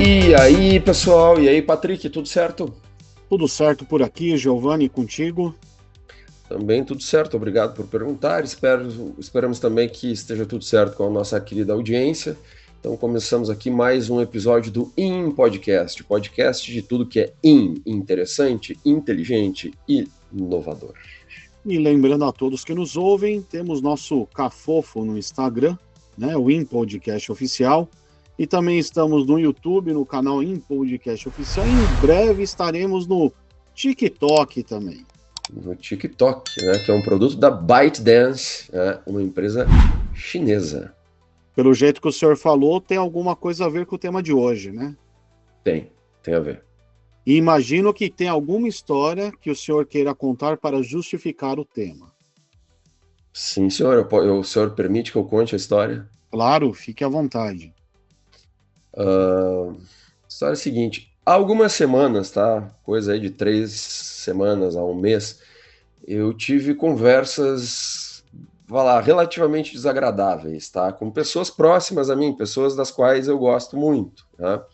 E aí, pessoal? E aí, Patrick, tudo certo? Tudo certo por aqui, Giovanni, contigo? Também tudo certo, obrigado por perguntar. Esperamos também que esteja tudo certo com a nossa querida audiência. Então, começamos aqui mais um episódio do Podcast, podcast de tudo que é interessante, inteligente e inovador. E lembrando a todos que nos ouvem, temos nosso Cafofo no Instagram, né, o Podcast Oficial, e também estamos no YouTube, no canal Podcast Oficial, e em breve estaremos no TikTok também. No TikTok, né, que é um produto da ByteDance, né, uma empresa chinesa. Pelo jeito que o senhor falou, tem alguma coisa a ver com o tema de hoje, né? Tem a ver. E imagino que tem alguma história que o senhor queira contar para justificar o tema. Sim, senhor. O senhor permite que eu conte a história? Claro, fique à vontade. A história é a seguinte: há algumas semanas, tá? Coisa aí de 3 semanas a um mês, eu tive conversas, vai lá, relativamente desagradáveis, tá? Com pessoas próximas a mim, pessoas das quais eu gosto muito, tá?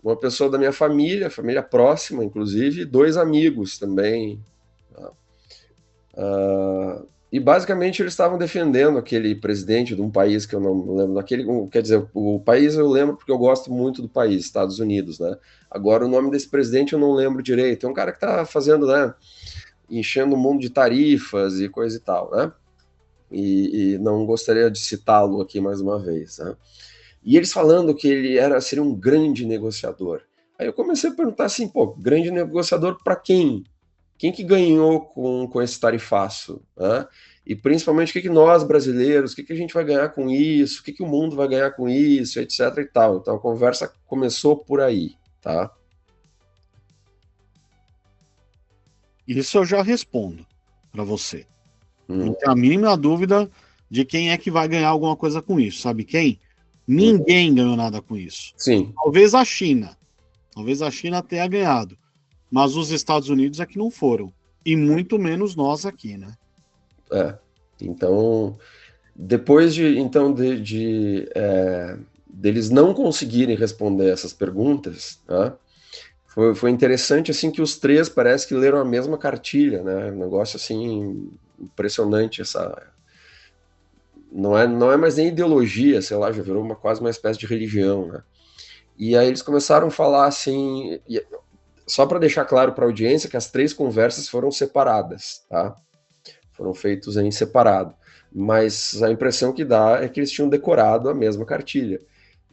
Uma pessoa da minha família próxima, inclusive, 2 amigos também. Tá? E basicamente eles estavam defendendo aquele presidente de um país que eu não lembro, quer dizer, o país eu lembro porque eu gosto muito do país, Estados Unidos, né? Agora o nome desse presidente eu não lembro direito. É um cara que tá fazendo, né, enchendo o mundo de tarifas e coisa e tal, né? E não gostaria de citá-lo aqui mais uma vez, né? E eles falando que seria um grande negociador. Aí eu comecei a perguntar assim, pô, grande negociador para quem? Quem que ganhou com esse tarifaço? Né? E principalmente o que nós brasileiros, o que a gente vai ganhar com isso, o que o mundo vai ganhar com isso, etc e tal. Então a conversa começou por aí, tá? Isso eu já respondo para você. Não Hum, tenho a mínima dúvida de quem é que vai ganhar alguma coisa com isso. Sabe quem? hum. Ninguém ganhou nada com isso. Sim, Talvez a China. Talvez a China tenha ganhado. Mas os Estados Unidos é que não foram. E muito menos nós aqui, né? é. Então, depois deles não conseguirem responder essas perguntas, tá? Foi interessante assim que os três parece que leram a mesma cartilha, né? Um negócio assim impressionante essa. Não é mais nem ideologia, sei lá, já virou quase uma espécie de religião, né? E aí eles começaram a falar assim, só para deixar claro para a audiência que as 3 conversas foram separadas, tá? Foram feitos em separado. Mas a impressão que dá é que eles tinham decorado a mesma cartilha.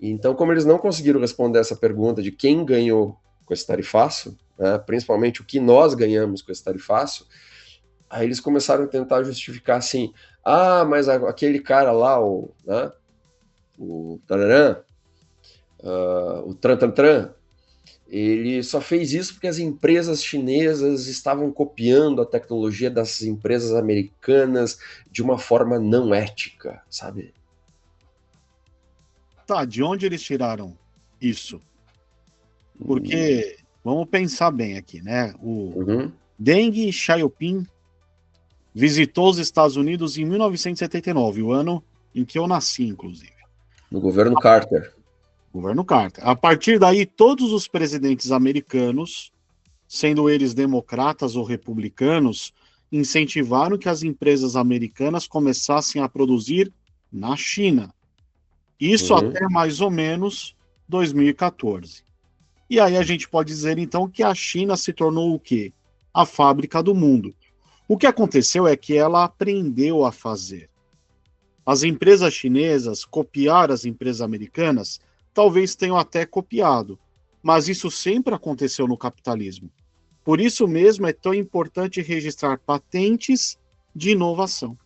Então, como eles não conseguiram responder essa pergunta de quem ganhou com esse tarifaço, né, principalmente o que nós ganhamos com esse tarifaço, aí eles começaram a tentar justificar assim, mas aquele cara lá, né, o Tararã, o Tran, ele só fez isso porque as empresas chinesas estavam copiando a tecnologia das empresas americanas de uma forma não ética, sabe? Tá, de onde eles tiraram isso? Porque, vamos pensar bem aqui, né? O Uhum. Deng Xiaoping visitou os Estados Unidos em 1979, o ano em que eu nasci, inclusive. No governo Carter. Governo Carter. A partir daí, todos os presidentes americanos, sendo eles democratas ou republicanos, incentivaram que as empresas americanas começassem a produzir na China. Isso Uhum. até mais ou menos 2014. E aí a gente pode dizer então que a China se tornou o quê? A fábrica do mundo. O que aconteceu é que ela aprendeu a fazer. As empresas chinesas copiaram as empresas americanas, talvez tenham até copiado, mas isso sempre aconteceu no capitalismo. Por isso mesmo é tão importante registrar patentes de inovação.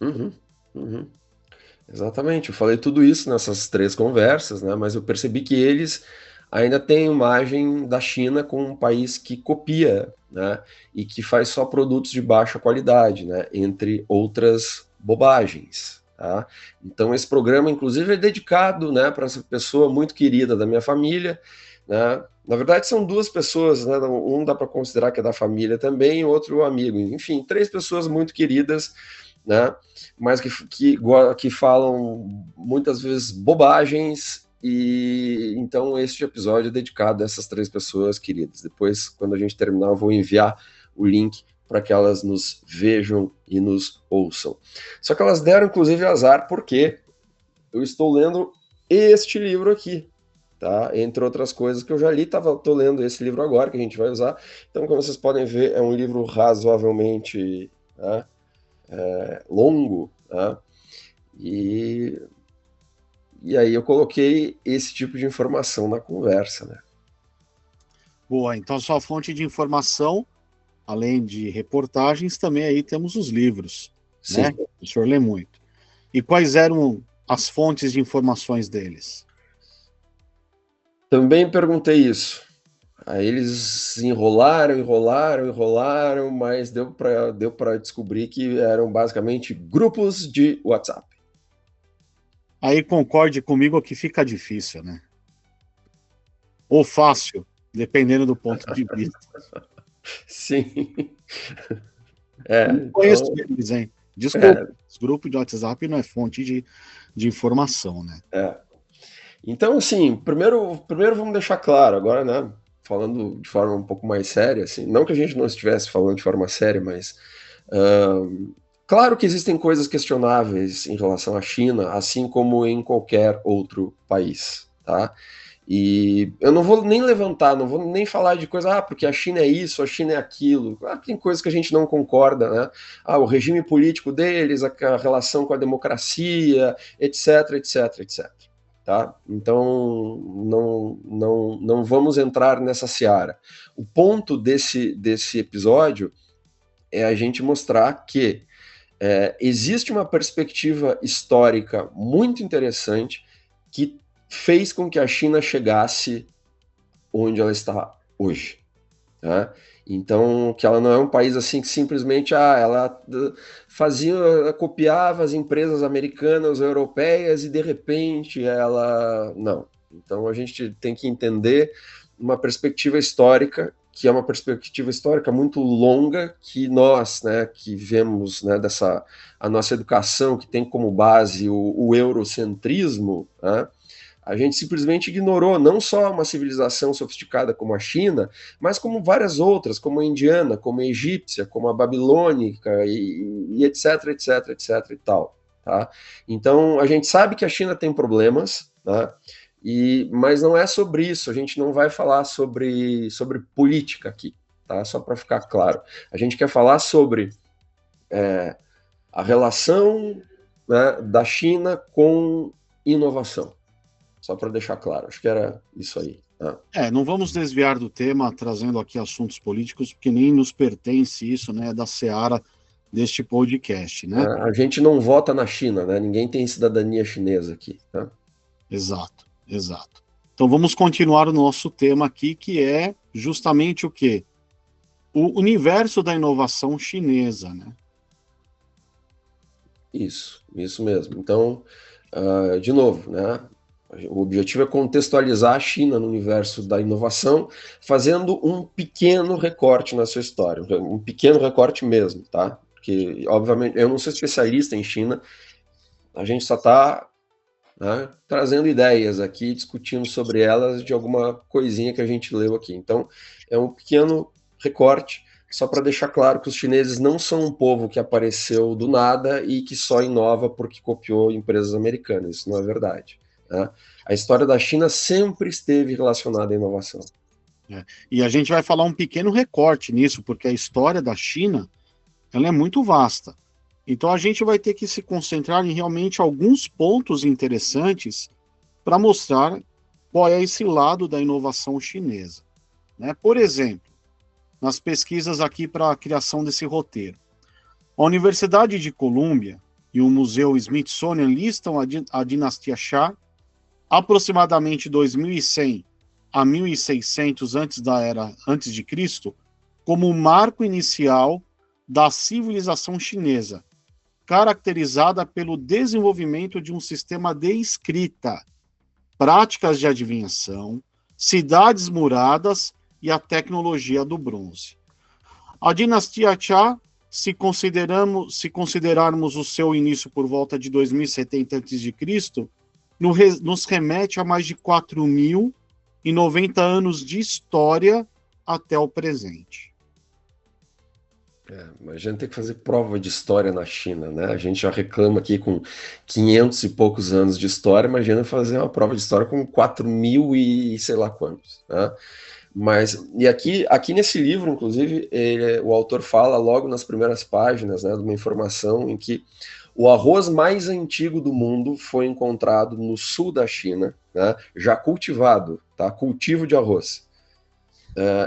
Uhum. Uhum. Exatamente, eu falei tudo isso nessas 3 conversas, né? Mas eu percebi que eles ainda têm imagem da China como um país que copia, né? E que faz só produtos de baixa qualidade, né? Entre outras bobagens, tá? Então esse programa, inclusive, é dedicado, né, para essa pessoa muito querida da minha família, né? Na verdade, são 2 pessoas, né? Um dá para considerar que é da família também, o outro amigo. Enfim, 3 pessoas muito queridas, né? Mas que falam muitas vezes bobagens E então este episódio é dedicado a essas 3 pessoas queridas. Depois, quando a gente terminar, eu vou enviar o link para que elas nos vejam e nos ouçam. Só que elas deram, inclusive, azar, porque eu estou lendo este livro aqui, tá? Entre outras coisas que eu já li, estou lendo esse livro agora, que a gente vai usar. Então, como vocês podem ver, é um livro razoavelmente, né, longo, tá? E aí eu coloquei esse tipo de informação na conversa, né? Boa, então sua fonte de informação, além de reportagens, também aí temos os livros, né? Sim. O senhor lê muito. E quais eram as fontes de informações deles? Também perguntei isso. Aí eles enrolaram, mas deu para descobrir que eram basicamente grupos de WhatsApp. Aí concorde comigo que fica difícil, né? Ou fácil, dependendo do ponto de vista. Sim. Não conheço Então, eles, hein? Desculpa, é, os grupos de WhatsApp não é fonte de informação, né? é. Então, assim, primeiro vamos deixar claro, agora, né, falando de forma um pouco mais séria, assim, não que a gente não estivesse falando de forma séria, mas claro que existem coisas questionáveis em relação à China, assim como em qualquer outro país, tá? E eu não vou nem levantar, não vou nem falar de coisa, porque a China é isso, a China é aquilo. Tem coisas que a gente não concorda, né? O regime político deles, a relação com a democracia, etc, etc, etc. Tá? Então, não vamos entrar nessa seara. O ponto desse episódio é a gente mostrar que existe uma perspectiva histórica muito interessante que fez com que a China chegasse onde ela está hoje. Tá? Então, que ela não é um país assim que simplesmente ela copiava as empresas americanas, europeias e de repente ela não. Então a gente tem que entender uma perspectiva histórica que é uma perspectiva histórica muito longa que nós, né, que vemos, né, a nossa educação que tem como base o eurocentrismo, né, a gente simplesmente ignorou não só uma civilização sofisticada como a China, mas como várias outras, como a indiana, como a egípcia, como a babilônica e etc, etc, etc e tal. Tá? Então, a gente sabe que a China tem problemas, né? Mas não é sobre isso, a gente não vai falar sobre política aqui, tá? Só para ficar claro. A gente quer falar sobre a relação, né, da China com inovação. Só para deixar claro, acho que era isso aí. Tá? Não vamos desviar do tema, trazendo aqui assuntos políticos, porque nem nos pertence isso, né, da seara deste podcast, né? A gente não vota na China, né? Ninguém tem cidadania chinesa aqui. Tá? Exato, exato. Então vamos continuar o nosso tema aqui, que é justamente o quê? O universo da inovação chinesa, né? Isso mesmo. Então, de novo, né? O objetivo é contextualizar a China no universo da inovação, fazendo um pequeno recorte na sua história, um pequeno recorte mesmo, tá? Porque, obviamente, eu não sou especialista em China, a gente só está, né, trazendo ideias aqui, discutindo sobre elas de alguma coisinha que a gente leu aqui. Então, é um pequeno recorte, só para deixar claro que os chineses não são um povo que apareceu do nada e que só inova porque copiou empresas americanas. Isso não é verdade. Né? A história da China sempre esteve relacionada à inovação. E a gente vai falar um pequeno recorte nisso, porque a história da China ela é muito vasta. Então a gente vai ter que se concentrar em realmente alguns pontos interessantes para mostrar qual é esse lado da inovação chinesa. Né? Por exemplo, nas pesquisas aqui para a criação desse roteiro, a Universidade de Colômbia e o Museu Smithsonian listam a dinastia Shah aproximadamente 2100 a 1600 antes de Cristo como o marco inicial da civilização chinesa, caracterizada pelo desenvolvimento de um sistema de escrita, práticas de adivinhação, cidades muradas e a tecnologia do bronze. A dinastia Xia, se considerarmos o seu início por volta de 2070 a.C., nos remete a mais de 4.090 anos de história até o presente. Imagina ter que fazer prova de história na China, né? A gente já reclama aqui com 500 e poucos anos de história, imagina fazer uma prova de história com 4.000 e sei lá quantos, né? Mas, e aqui nesse livro, inclusive, o autor fala logo nas primeiras páginas, né, de uma informação em que o arroz mais antigo do mundo foi encontrado no sul da China, né, já cultivado, tá? Cultivo de arroz,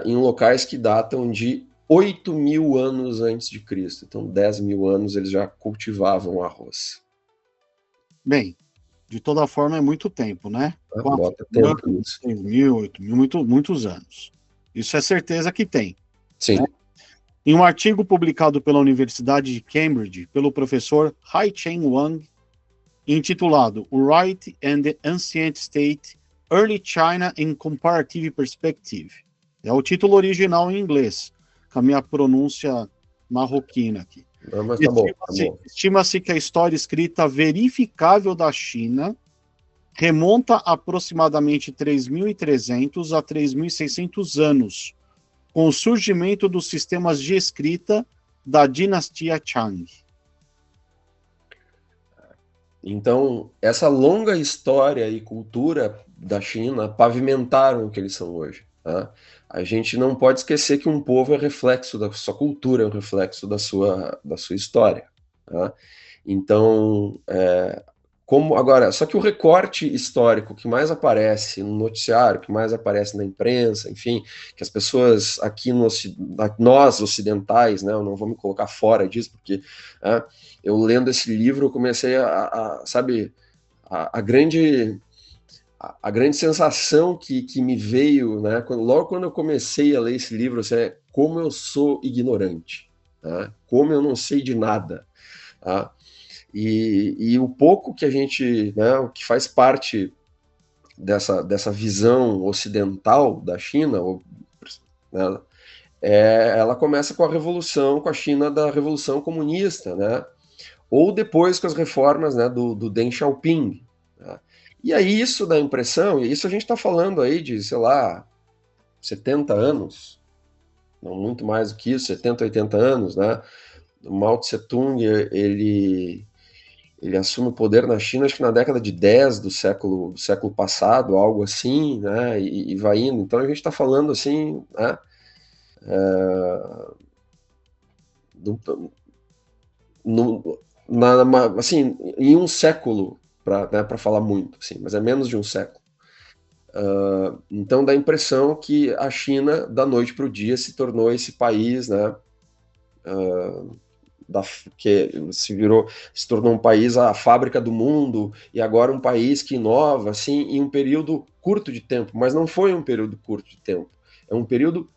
em locais que datam de 8.000 anos antes de Cristo. Então, 10.000 anos eles já cultivavam arroz. Bem, de toda forma é muito tempo, né? Bota tempo nisso. 6.000, 8.000, muitos anos. Isso é certeza que tem. Sim. Né? Em um artigo publicado pela Universidade de Cambridge, pelo professor Hai-Cheng Wang, intitulado Right and the Ancient State, Early China in Comparative Perspective. É o título original em inglês, com a minha pronúncia marroquina aqui. Mas tá bom. Estima-se que a história escrita verificável da China remonta aproximadamente 3.300 a 3.600 anos, com o surgimento dos sistemas de escrita da dinastia Chang. Então, essa longa história e cultura da China pavimentaram o que eles são hoje. Tá? A gente não pode esquecer que um povo é reflexo da sua cultura, é um reflexo da sua história. Tá? Então, agora, só que o recorte histórico que mais aparece no noticiário, que mais aparece na imprensa, enfim, que as pessoas aqui, nós ocidentais, né, eu não vou me colocar fora disso, porque eu lendo esse livro, eu comecei sabe, a grande sensação que me veio, né, logo quando eu comecei a ler esse livro, assim, é como eu sou ignorante, tá? Como eu não sei de nada, tá? E o pouco que a gente, né, o que faz parte dessa visão ocidental da China, né, ela começa com a revolução, com a China da Revolução Comunista, né, ou depois com as reformas, né, do Deng Xiaoping. Né, e aí isso dá a impressão, e isso a gente está falando aí de, sei lá, 70 anos, não muito mais do que isso, 70, 80 anos, né, o Mao Tse-tung, ele assume o poder na China, acho que na década de 10 do século passado, algo assim, né, e vai indo. Então a gente está falando assim, né, assim, em um século, para falar muito, assim, mas é menos de um século. Então dá a impressão que a China, da noite para o dia, se tornou esse país, né, que se tornou um país a fábrica do mundo, e agora um país que inova, assim, em um período curto de tempo, mas não foi um período curto de tempo, é um período,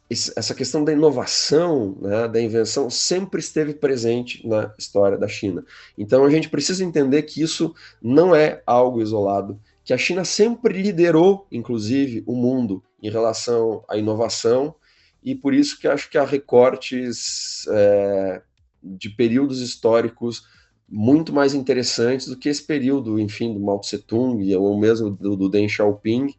essa questão da inovação, né, da invenção, sempre esteve presente na história da China. Então a gente precisa entender que isso não é algo isolado, que a China sempre liderou, inclusive, o mundo em relação à inovação, e por isso que acho que há recortes de períodos históricos muito mais interessantes do que esse período, enfim, do Mao Tse-tung ou mesmo do Deng Xiaoping,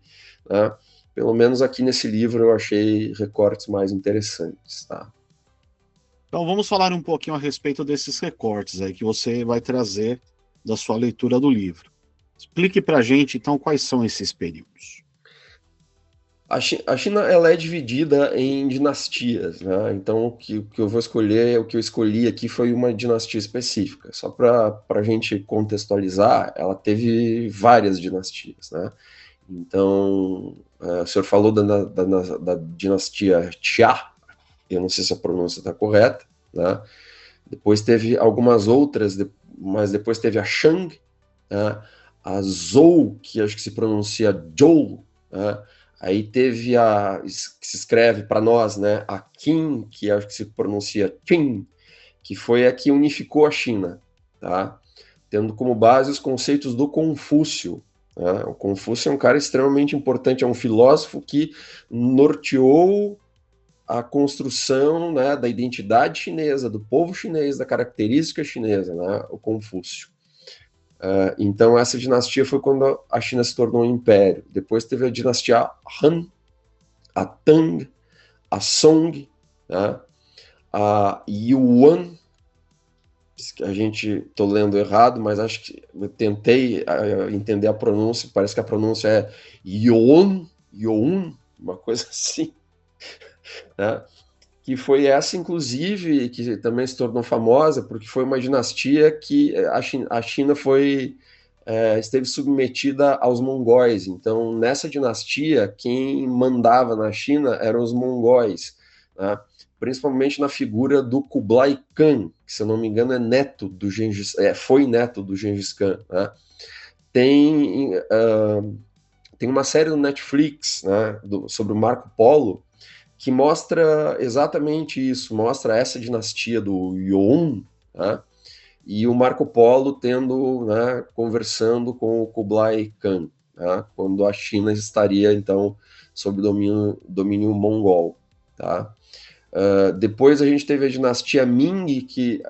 né? Pelo menos aqui nesse livro eu achei recortes mais interessantes, tá? Então vamos falar um pouquinho a respeito desses recortes aí que você vai trazer da sua leitura do livro. Explique para a gente, então, quais são esses períodos. A China ela é dividida em dinastias, né? Então o que eu vou escolher, o que eu escolhi aqui foi uma dinastia específica. Só para a gente contextualizar, ela teve várias dinastias, né? Então, o senhor falou da dinastia Xia, eu não sei se a pronúncia está correta, né? Depois teve algumas outras, mas depois teve a Shang, né? A Zhou, que acho que se pronuncia Zhou, né? Aí teve que se escreve para nós, né, a Qin, que acho que se pronuncia Qin, que foi a que unificou a China, tá? Tendo como base os conceitos do Confúcio. Né? O Confúcio é um cara extremamente importante, é um filósofo que norteou a construção, né, da identidade chinesa, do povo chinês, da característica chinesa, né, o Confúcio. Então, essa dinastia foi quando a China se tornou um império. Depois teve a dinastia Han, a Tang, a Song, né? A Yuan, a gente, estou lendo errado, mas acho que eu tentei entender a pronúncia, parece que a pronúncia é Yuan, Yuan, uma coisa assim, né? Que foi essa, inclusive, que também se tornou famosa, porque foi uma dinastia que a China esteve submetida aos mongóis. Então, nessa dinastia, quem mandava na China eram os mongóis, né? Principalmente na figura do Kublai Khan, que, se eu não me engano, foi neto do Gengis Khan, né? Tem, tem uma série no Netflix, né, sobre o Marco Polo, que mostra exatamente isso, mostra essa dinastia do Yuan, né, e o Marco Polo tendo, né, conversando com o Kublai Khan, né, quando a China estaria, então, sob domínio mongol. Tá? Depois a gente teve a dinastia Ming, que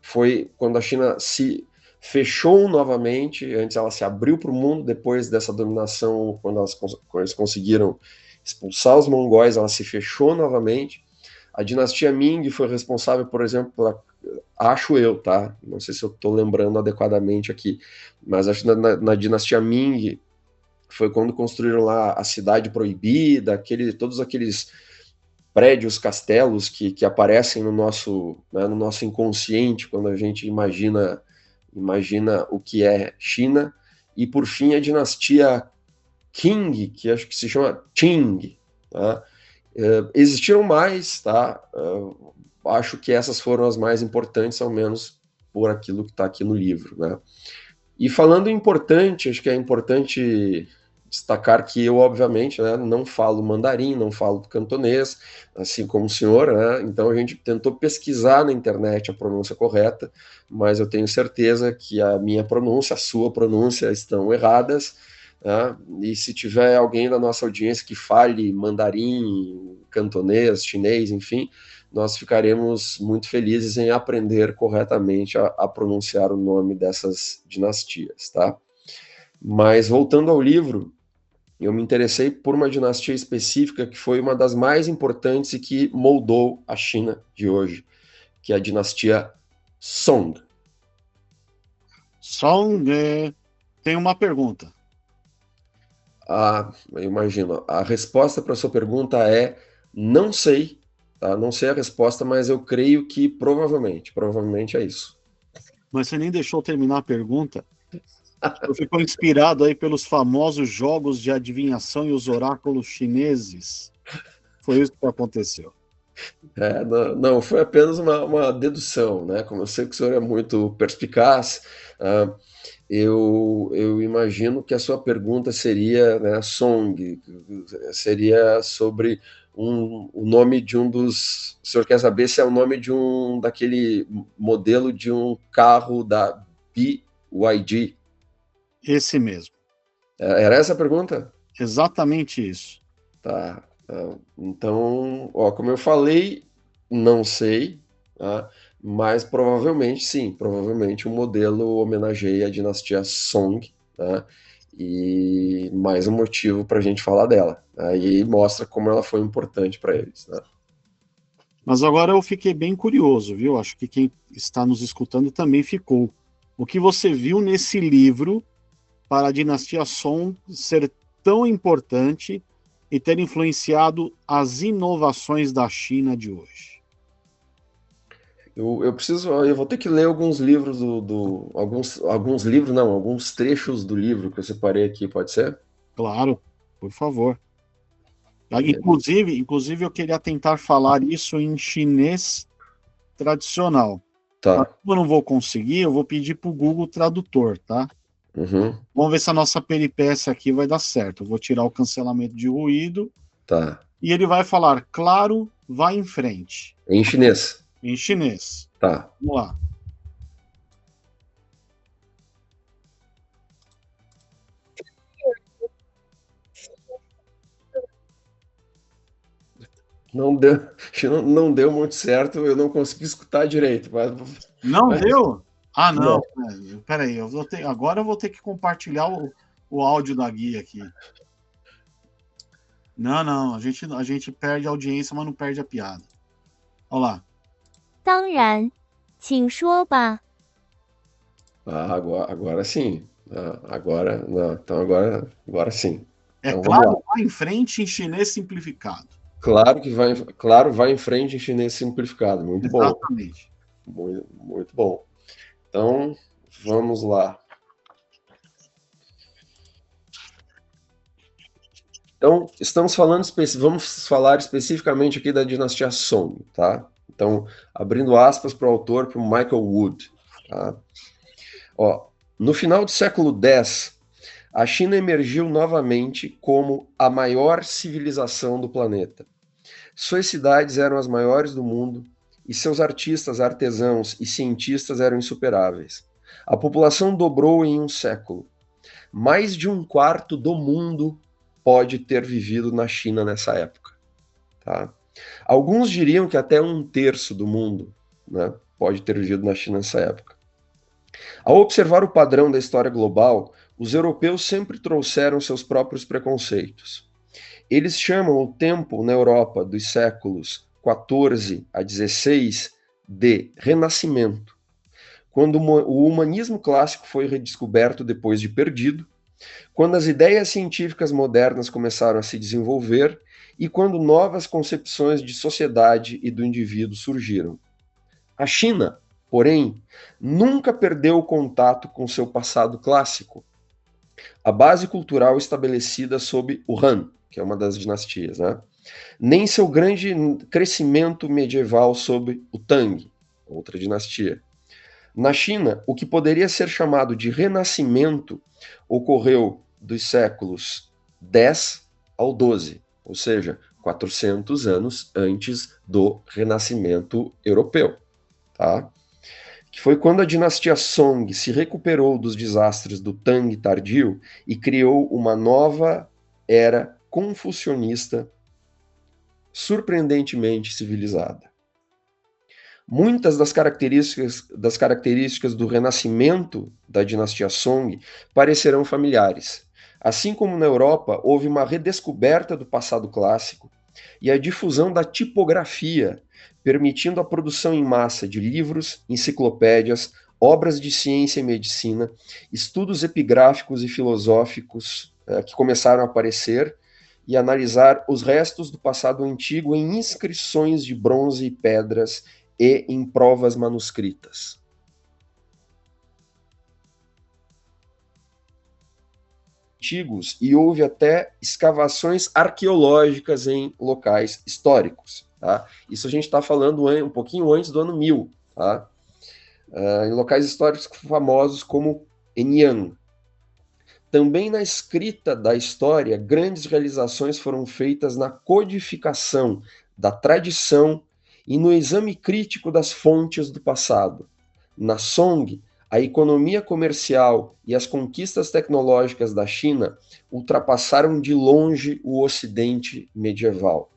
foi quando a China se fechou novamente, antes ela se abriu para o mundo, depois dessa dominação, quando eles conseguiram expulsar os mongóis, ela se fechou novamente. A dinastia Ming foi responsável, por exemplo, acho eu, tá? Não sei se eu estou lembrando adequadamente aqui, mas acho que na dinastia Ming foi quando construíram lá a Cidade Proibida, todos aqueles prédios, castelos que aparecem no nosso, né, no nosso inconsciente quando a gente imagina o que é China. E por fim a dinastia Qing, que acho que se chama Qing, tá? Existiram mais, tá? Acho que essas foram as mais importantes, ao menos por aquilo que está aqui no livro, né? E falando em importante, acho que é importante destacar que eu, obviamente, né, não falo mandarim, não falo cantonês, assim como o senhor, né? Então a gente tentou pesquisar na internet a pronúncia correta, mas eu tenho certeza que a minha pronúncia, a sua pronúncia estão erradas, né? E se tiver alguém da nossa audiência que fale mandarim, cantonês, chinês, enfim, nós ficaremos muito felizes em aprender corretamente a pronunciar o nome dessas dinastias, tá? Mas voltando ao livro, eu me interessei por uma dinastia específica que foi uma das mais importantes e que moldou a China de hoje, que é a dinastia Song. Song, tem uma pergunta. Eu imagino. A resposta para a sua pergunta é não sei, tá? Não sei a resposta, mas eu creio que provavelmente é isso. Mas você nem deixou eu terminar a pergunta. Eu fico inspirado aí pelos famosos jogos de adivinhação e os oráculos chineses. Foi isso que aconteceu. Não, foi apenas uma dedução, né? Como eu sei que o senhor é muito perspicaz, eu imagino que a sua pergunta seria, né, Song, seria sobre o nome de um dos. O senhor quer saber se é o nome de daquele modelo de um carro da BYD? Esse mesmo. Era essa a pergunta? Exatamente isso. Tá. Então, ó, como eu falei, não sei, tá? Mas provavelmente sim, provavelmente o modelo homenageia a dinastia Song, tá? E mais um motivo para a gente falar dela. Aí mostra como ela foi importante para eles, né? Mas agora eu fiquei bem curioso, viu? Acho que quem está nos escutando também ficou. O que você viu nesse livro para a dinastia Song ser tão importante e ter influenciado as inovações da China de hoje? Eu vou ter que ler alguns livros alguns livros, não, alguns trechos do livro que eu separei aqui, pode ser? Claro, por favor. Inclusive, eu queria tentar falar isso em chinês tradicional. Mas Tá. como eu não vou conseguir, eu vou pedir para o Google Tradutor, tá? Uhum. Vamos ver se a nossa peripécia aqui vai dar certo. Eu vou tirar o cancelamento de ruído Tá. e ele vai falar, claro, vá em frente, Em chinês. em chinês. Tá. Vamos lá. Não deu, não deu muito certo, eu não consegui escutar direito, Não mas deu? Ah, não. Não. Peraí, agora eu vou ter que compartilhar o áudio da guia aqui. Não, não, a gente perde a audiência, mas não perde a piada. Olha lá. 当然，请说吧。 Agora sim. Agora, não, então agora sim. É Então vamos lá. claro, vai em frente em chinês simplificado. Claro, vai em frente em chinês simplificado. Muito bom. Exatamente. Muito bom. Então, vamos lá. Então, vamos falar especificamente aqui da dinastia Song, tá? Então, abrindo aspas para o autor, para o Michael Wood, tá? Ó, no final do século X, a China emergiu novamente como a maior civilização do planeta. Suas cidades eram as maiores do mundo e seus artistas, artesãos e cientistas eram insuperáveis. A população dobrou em um século. Mais de um quarto do mundo pode ter vivido na China nessa época. Tá? Alguns diriam que até um terço do mundo, né, pode ter vivido na China nessa época. Ao observar o padrão da história global, os europeus sempre trouxeram seus próprios preconceitos. Eles chamam o tempo na Europa dos séculos 14 a 16 de Renascimento, quando o humanismo clássico foi redescoberto depois de perdido, quando as ideias científicas modernas começaram a se desenvolver e quando novas concepções de sociedade e do indivíduo surgiram. A China, porém, nunca perdeu o contato com seu passado clássico. A base cultural estabelecida sob o Han, que é uma das dinastias, né? Nem seu grande crescimento medieval sob o Tang, outra dinastia. Na China, o que poderia ser chamado de renascimento ocorreu dos séculos 10 ao 12, ou seja, 400 anos antes do renascimento europeu, tá? Que foi quando a dinastia Song se recuperou dos desastres do Tang tardio e criou uma nova era confucionista surpreendentemente civilizada. Muitas das características do renascimento da dinastia Song parecerão familiares. Assim como na Europa, houve uma redescoberta do passado clássico e a difusão da tipografia, permitindo a produção em massa de livros, enciclopédias, obras de ciência e medicina, estudos epigráficos e filosóficos que começaram a aparecer e analisar os restos do passado antigo em inscrições de bronze e pedras e em provas manuscritas. Antigos, e houve até escavações arqueológicas em locais históricos. Tá? Isso a gente está falando um pouquinho antes do ano 1000, tá? Em locais históricos famosos como Enyang. Também na escrita da história, grandes realizações foram feitas na codificação da tradição e no exame crítico das fontes do passado. Na Song, a economia comercial e as conquistas tecnológicas da China ultrapassaram de longe o Ocidente medieval.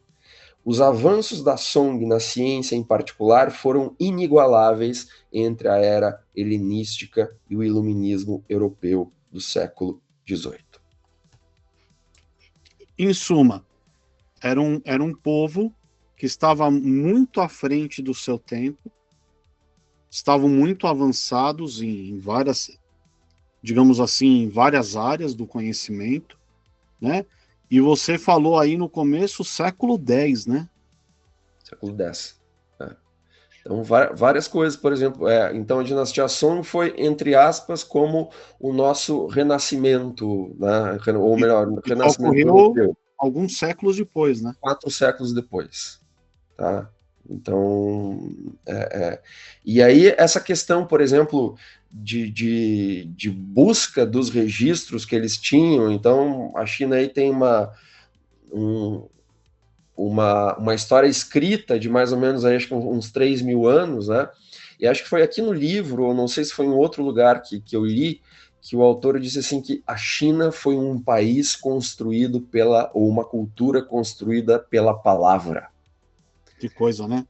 Os avanços da Song na ciência, em particular, foram inigualáveis entre a era helenística e o iluminismo europeu do século XVIII. Em suma, era um povo que estava muito à frente do seu tempo, estavam muito avançados em várias, digamos assim, em várias áreas do conhecimento, né? E você falou aí no começo, século X, né? Século X. Então, várias coisas, por exemplo, então a dinastia Song foi, entre aspas, como o nosso renascimento, né? Ou melhor, o renascimento europeu. Alguns séculos depois, né? 4 séculos depois. Tá? Então, e aí essa questão, por exemplo, de busca dos registros que eles tinham, então a China aí tem uma história escrita de mais ou menos, aí, acho que uns 3.000 anos, né? E acho que foi aqui no livro, ou não sei se foi em outro lugar que eu li, que o autor disse assim que a China foi um país construído ou uma cultura construída pela palavra. Que coisa, né?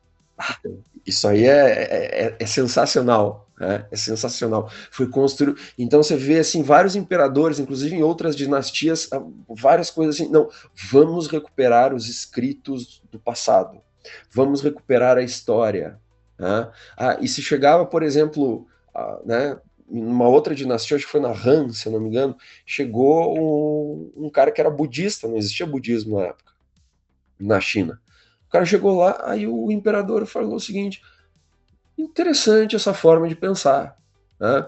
Isso aí é sensacional. né? É sensacional. Foi construído. Então você vê assim vários imperadores, inclusive em outras dinastias, várias coisas assim. Não, vamos recuperar os escritos do passado. Vamos recuperar a história. Né? E se chegava, por exemplo, né, em uma outra dinastia, acho que foi na Han, se eu não me engano, chegou um cara que era budista, não existia budismo na época, na China. O cara chegou lá, aí o imperador falou o seguinte: interessante essa forma de pensar. Né?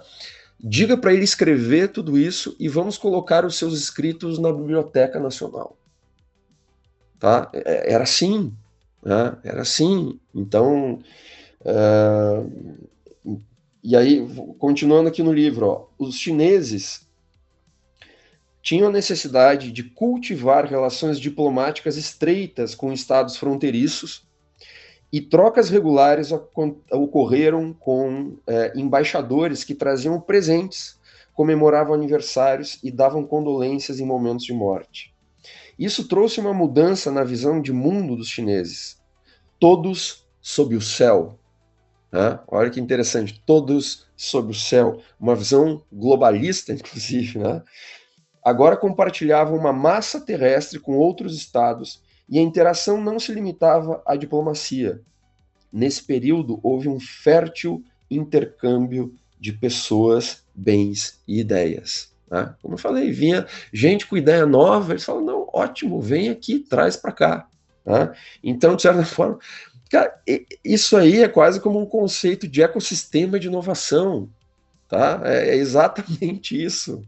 Diga para ele escrever tudo isso e vamos colocar os seus escritos na Biblioteca Nacional. Tá? Era assim. Né? Era assim. Então, e aí, continuando aqui no livro, ó, os chineses tinham a necessidade de cultivar relações diplomáticas estreitas com estados fronteiriços, e trocas regulares ocorreram com embaixadores que traziam presentes, comemoravam aniversários e davam condolências em momentos de morte. Isso trouxe uma mudança na visão de mundo dos chineses. Todos sob o céu. Né? Olha que interessante, todos sob o céu. Uma visão globalista, inclusive. Né? Agora compartilhavam uma massa terrestre com outros estados e a interação não se limitava à diplomacia. Nesse período, houve um fértil intercâmbio de pessoas, bens e ideias. Né? Como eu falei, vinha gente com ideia nova, eles falam, não, ótimo, vem aqui, traz para cá. Né? Então, de certa forma, cara, isso aí é quase como um conceito de ecossistema de inovação. Tá? É exatamente isso.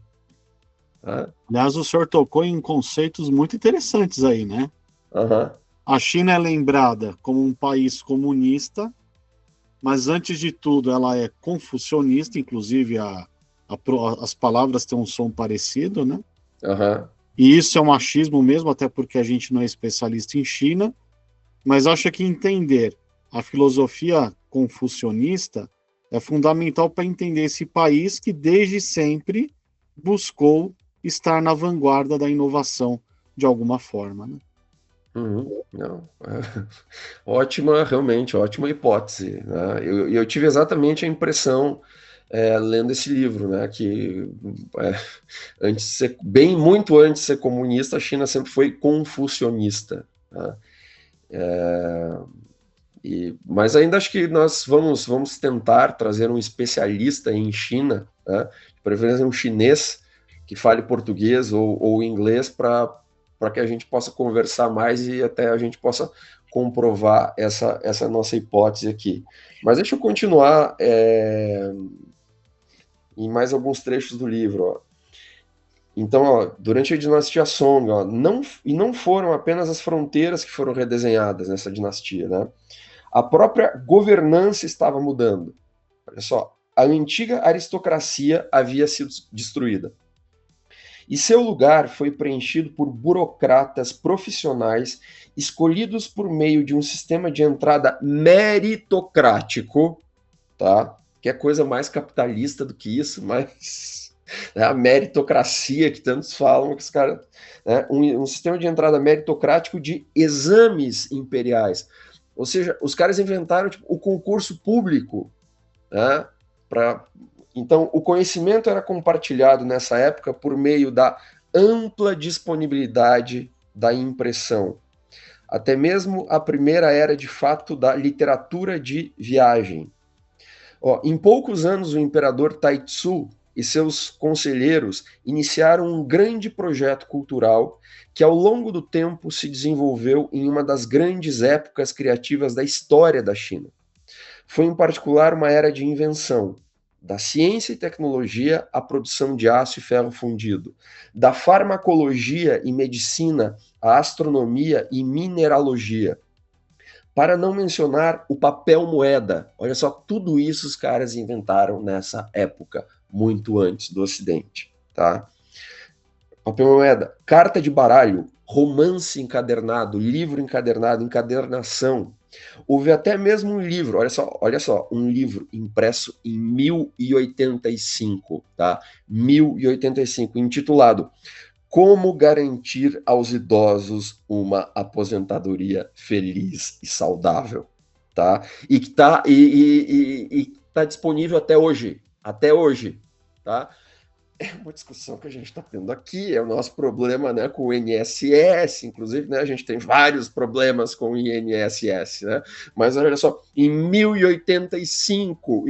Tá? Aliás, o senhor tocou em conceitos muito interessantes aí, né? Uhum. A China é lembrada como um país comunista, mas antes de tudo ela é confucionista, inclusive as palavras têm um som parecido, né? Uhum. E isso é um achismo mesmo, até porque a gente não é especialista em China, mas acho que entender a filosofia confucionista é fundamental para entender esse país que desde sempre buscou estar na vanguarda da inovação de alguma forma, né? Não, ótima, realmente, ótima hipótese. Né? Eu tive exatamente a impressão, lendo esse livro, né, que antes de ser, bem muito antes de ser comunista, a China sempre foi confucionista. Né? Mas ainda acho que nós vamos tentar trazer um especialista em China, né, de preferência um chinês que fale português ou inglês para que a gente possa conversar mais e até a gente possa comprovar essa nossa hipótese aqui. Mas deixa eu continuar em mais alguns trechos do livro. Ó. Então, ó, durante a dinastia Song, ó, não foram apenas as fronteiras que foram redesenhadas nessa dinastia, né? A própria governança estava mudando. Olha só, a antiga aristocracia havia sido destruída. E seu lugar foi preenchido por burocratas profissionais escolhidos por meio de um sistema de entrada meritocrático, tá? Que é coisa mais capitalista do que isso, mas né, a meritocracia que tantos falam, que os caras, né, um sistema de entrada meritocrático de exames imperiais. Ou seja, os caras inventaram tipo, o concurso público, né, então, o conhecimento era compartilhado nessa época por meio da ampla disponibilidade da impressão. Até mesmo a primeira era, de fato, da literatura de viagem. Ó, em poucos anos, o imperador Taitsu e seus conselheiros iniciaram um grande projeto cultural que, ao longo do tempo, se desenvolveu em uma das grandes épocas criativas da história da China. Foi, em particular, uma era de invenção, da ciência e tecnologia à produção de aço e ferro fundido, da farmacologia e medicina à astronomia e mineralogia. Para não mencionar o papel moeda. Olha só, tudo isso os caras inventaram nessa época, muito antes do Ocidente, tá? Papel moeda, carta de baralho, romance encadernado, livro encadernado, encadernação. Houve até mesmo um livro, olha só, um livro impresso em 1085, tá? 1085, intitulado Como Garantir aos Idosos uma Aposentadoria Feliz e Saudável, tá? E está disponível até hoje, tá? É uma discussão que a gente está tendo aqui, é o nosso problema, né, com o INSS, inclusive, né, a gente tem vários problemas com o INSS, né, mas olha só, em 1085,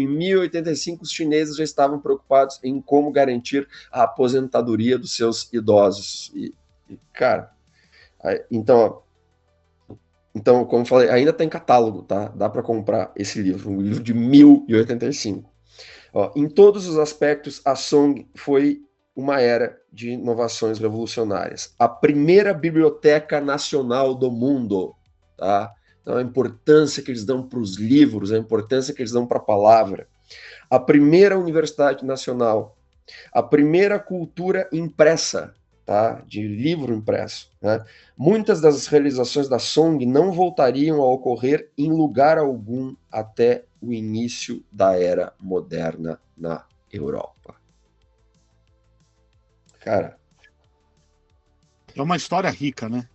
os chineses já estavam preocupados em como garantir a aposentadoria dos seus idosos, e cara, então, como eu falei, ainda tem catálogo, tá, dá para comprar esse livro, um livro de 1085. Ó, em todos os aspectos, a Song foi uma era de inovações revolucionárias. A primeira biblioteca nacional do mundo, tá? Então, a importância que eles dão para os livros, a importância que eles dão para a palavra. A primeira universidade nacional, a primeira cultura impressa, tá? De livro impresso, né? Muitas das realizações da Song não voltariam a ocorrer em lugar algum até o início da era moderna na Europa. Cara, É uma história rica, né?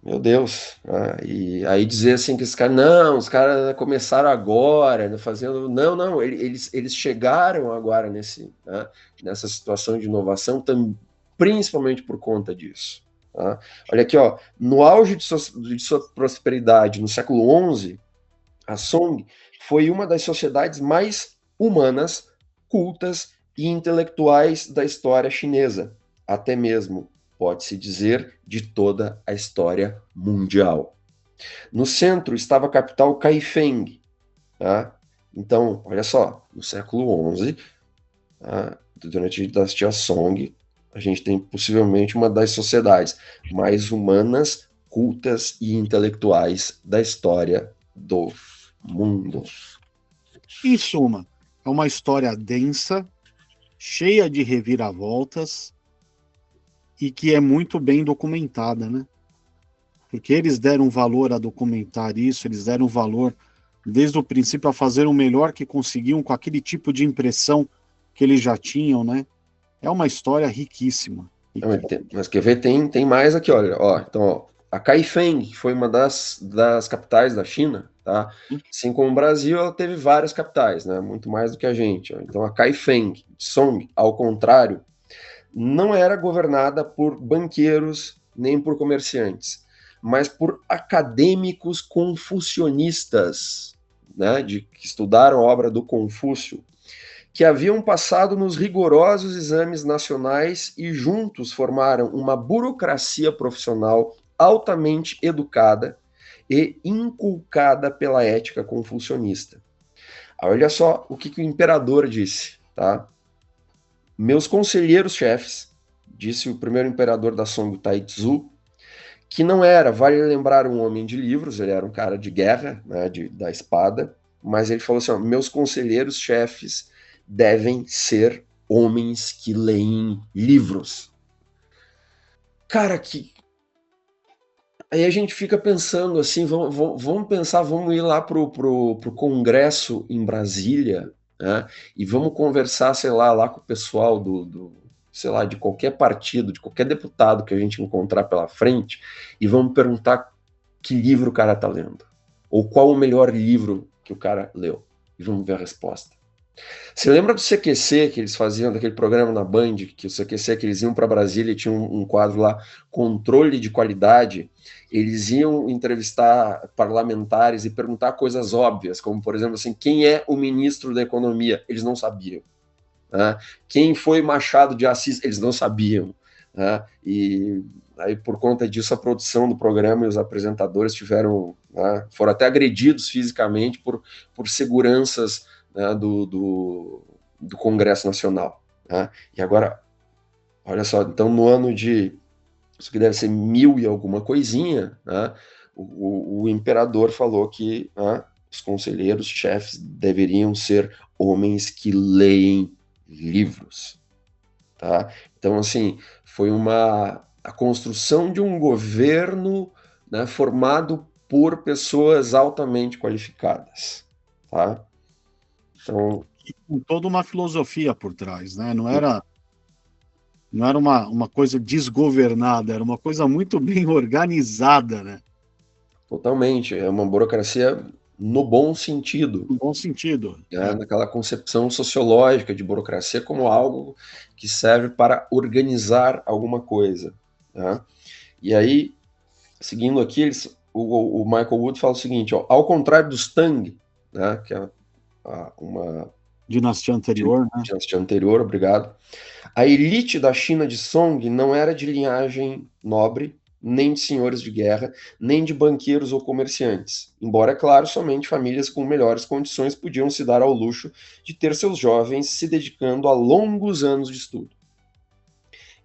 Meu Deus. E aí dizer assim que os caras começaram agora, né, fazendo. Não, eles chegaram agora nessa situação de inovação, principalmente por conta disso. Tá? Olha aqui, ó, no auge de sua prosperidade no século XI, a Song foi uma das sociedades mais humanas, cultas e intelectuais da história chinesa, até mesmo, pode-se dizer, de toda a história mundial. No centro estava a capital Kaifeng. Tá? Então, olha só, no século XI, tá? Durante a dinastia Song, a gente tem possivelmente uma das sociedades mais humanas, cultas e intelectuais da história do mundo. Em suma, é uma história densa, cheia de reviravoltas e que é muito bem documentada, né? Porque eles deram valor a documentar isso, eles deram valor desde o princípio a fazer o melhor que conseguiam com aquele tipo de impressão que eles já tinham, né? É uma história riquíssima. Mas quer ver, tem mais aqui, olha. Ó, então, ó, a Kaifeng, que foi uma das capitais da China, tá? Assim como o Brasil, ela teve várias capitais, né? Muito mais do que a gente. Ó. Então, a Kaifeng, Song, ao contrário, não era governada por banqueiros nem por comerciantes, mas por acadêmicos confucionistas, né? Que estudaram a obra do Confúcio, que haviam passado nos rigorosos exames nacionais e juntos formaram uma burocracia profissional altamente educada e inculcada pela ética confucionista. Olha só o que o imperador disse, tá? Meus conselheiros-chefes, disse o primeiro imperador da Song, Taizhu, que não era, vale lembrar, um homem de livros, ele era um cara de guerra, né, da espada, mas ele falou assim, ó, meus conselheiros-chefes devem ser homens que leem livros. Cara, que... Aí a gente fica pensando assim, vamos pensar, vamos ir lá pro congresso em Brasília, né, e vamos conversar, sei lá com o pessoal sei lá, de qualquer partido, de qualquer deputado que a gente encontrar pela frente, e vamos perguntar que livro o cara tá lendo, ou qual o melhor livro que o cara leu, e vamos ver a resposta. Você lembra do CQC que eles faziam, daquele programa na Band, que o CQC, que eles iam para Brasília e tinha um quadro lá, controle de qualidade, eles iam entrevistar parlamentares e perguntar coisas óbvias, como, por exemplo, assim, quem é o ministro da Economia? Eles não sabiam. Né? Quem foi Machado de Assis? Eles não sabiam. Né? E aí, por conta disso, a produção do programa e os apresentadores foram até agredidos fisicamente por seguranças, né, do Congresso Nacional. Né? E agora, olha só, então no ano de, isso que deve ser 1000 e alguma coisinha, né, o imperador falou que, né, os conselheiros chefes deveriam ser homens que leem livros. Tá? Então, assim, foi a construção de um governo, né, formado por pessoas altamente qualificadas. Tá? Então, com toda uma filosofia por trás, né? Não era uma coisa desgovernada, era uma coisa muito bem organizada, né? totalmente. É uma burocracia no bom sentido, No bom sentido. né, naquela concepção sociológica de burocracia como algo que serve para organizar alguma coisa. Né? E aí, seguindo aqui, o Michael Wood fala o seguinte, ó, ao contrário dos Tang, né, que é uma Dinastia anterior, né? dinastia anterior, obrigado, a elite da China de Song não era de linhagem nobre, nem de senhores de guerra, nem de banqueiros ou comerciantes. Embora, é claro, somente famílias com melhores condições podiam se dar ao luxo de ter seus jovens se dedicando a longos anos de estudo.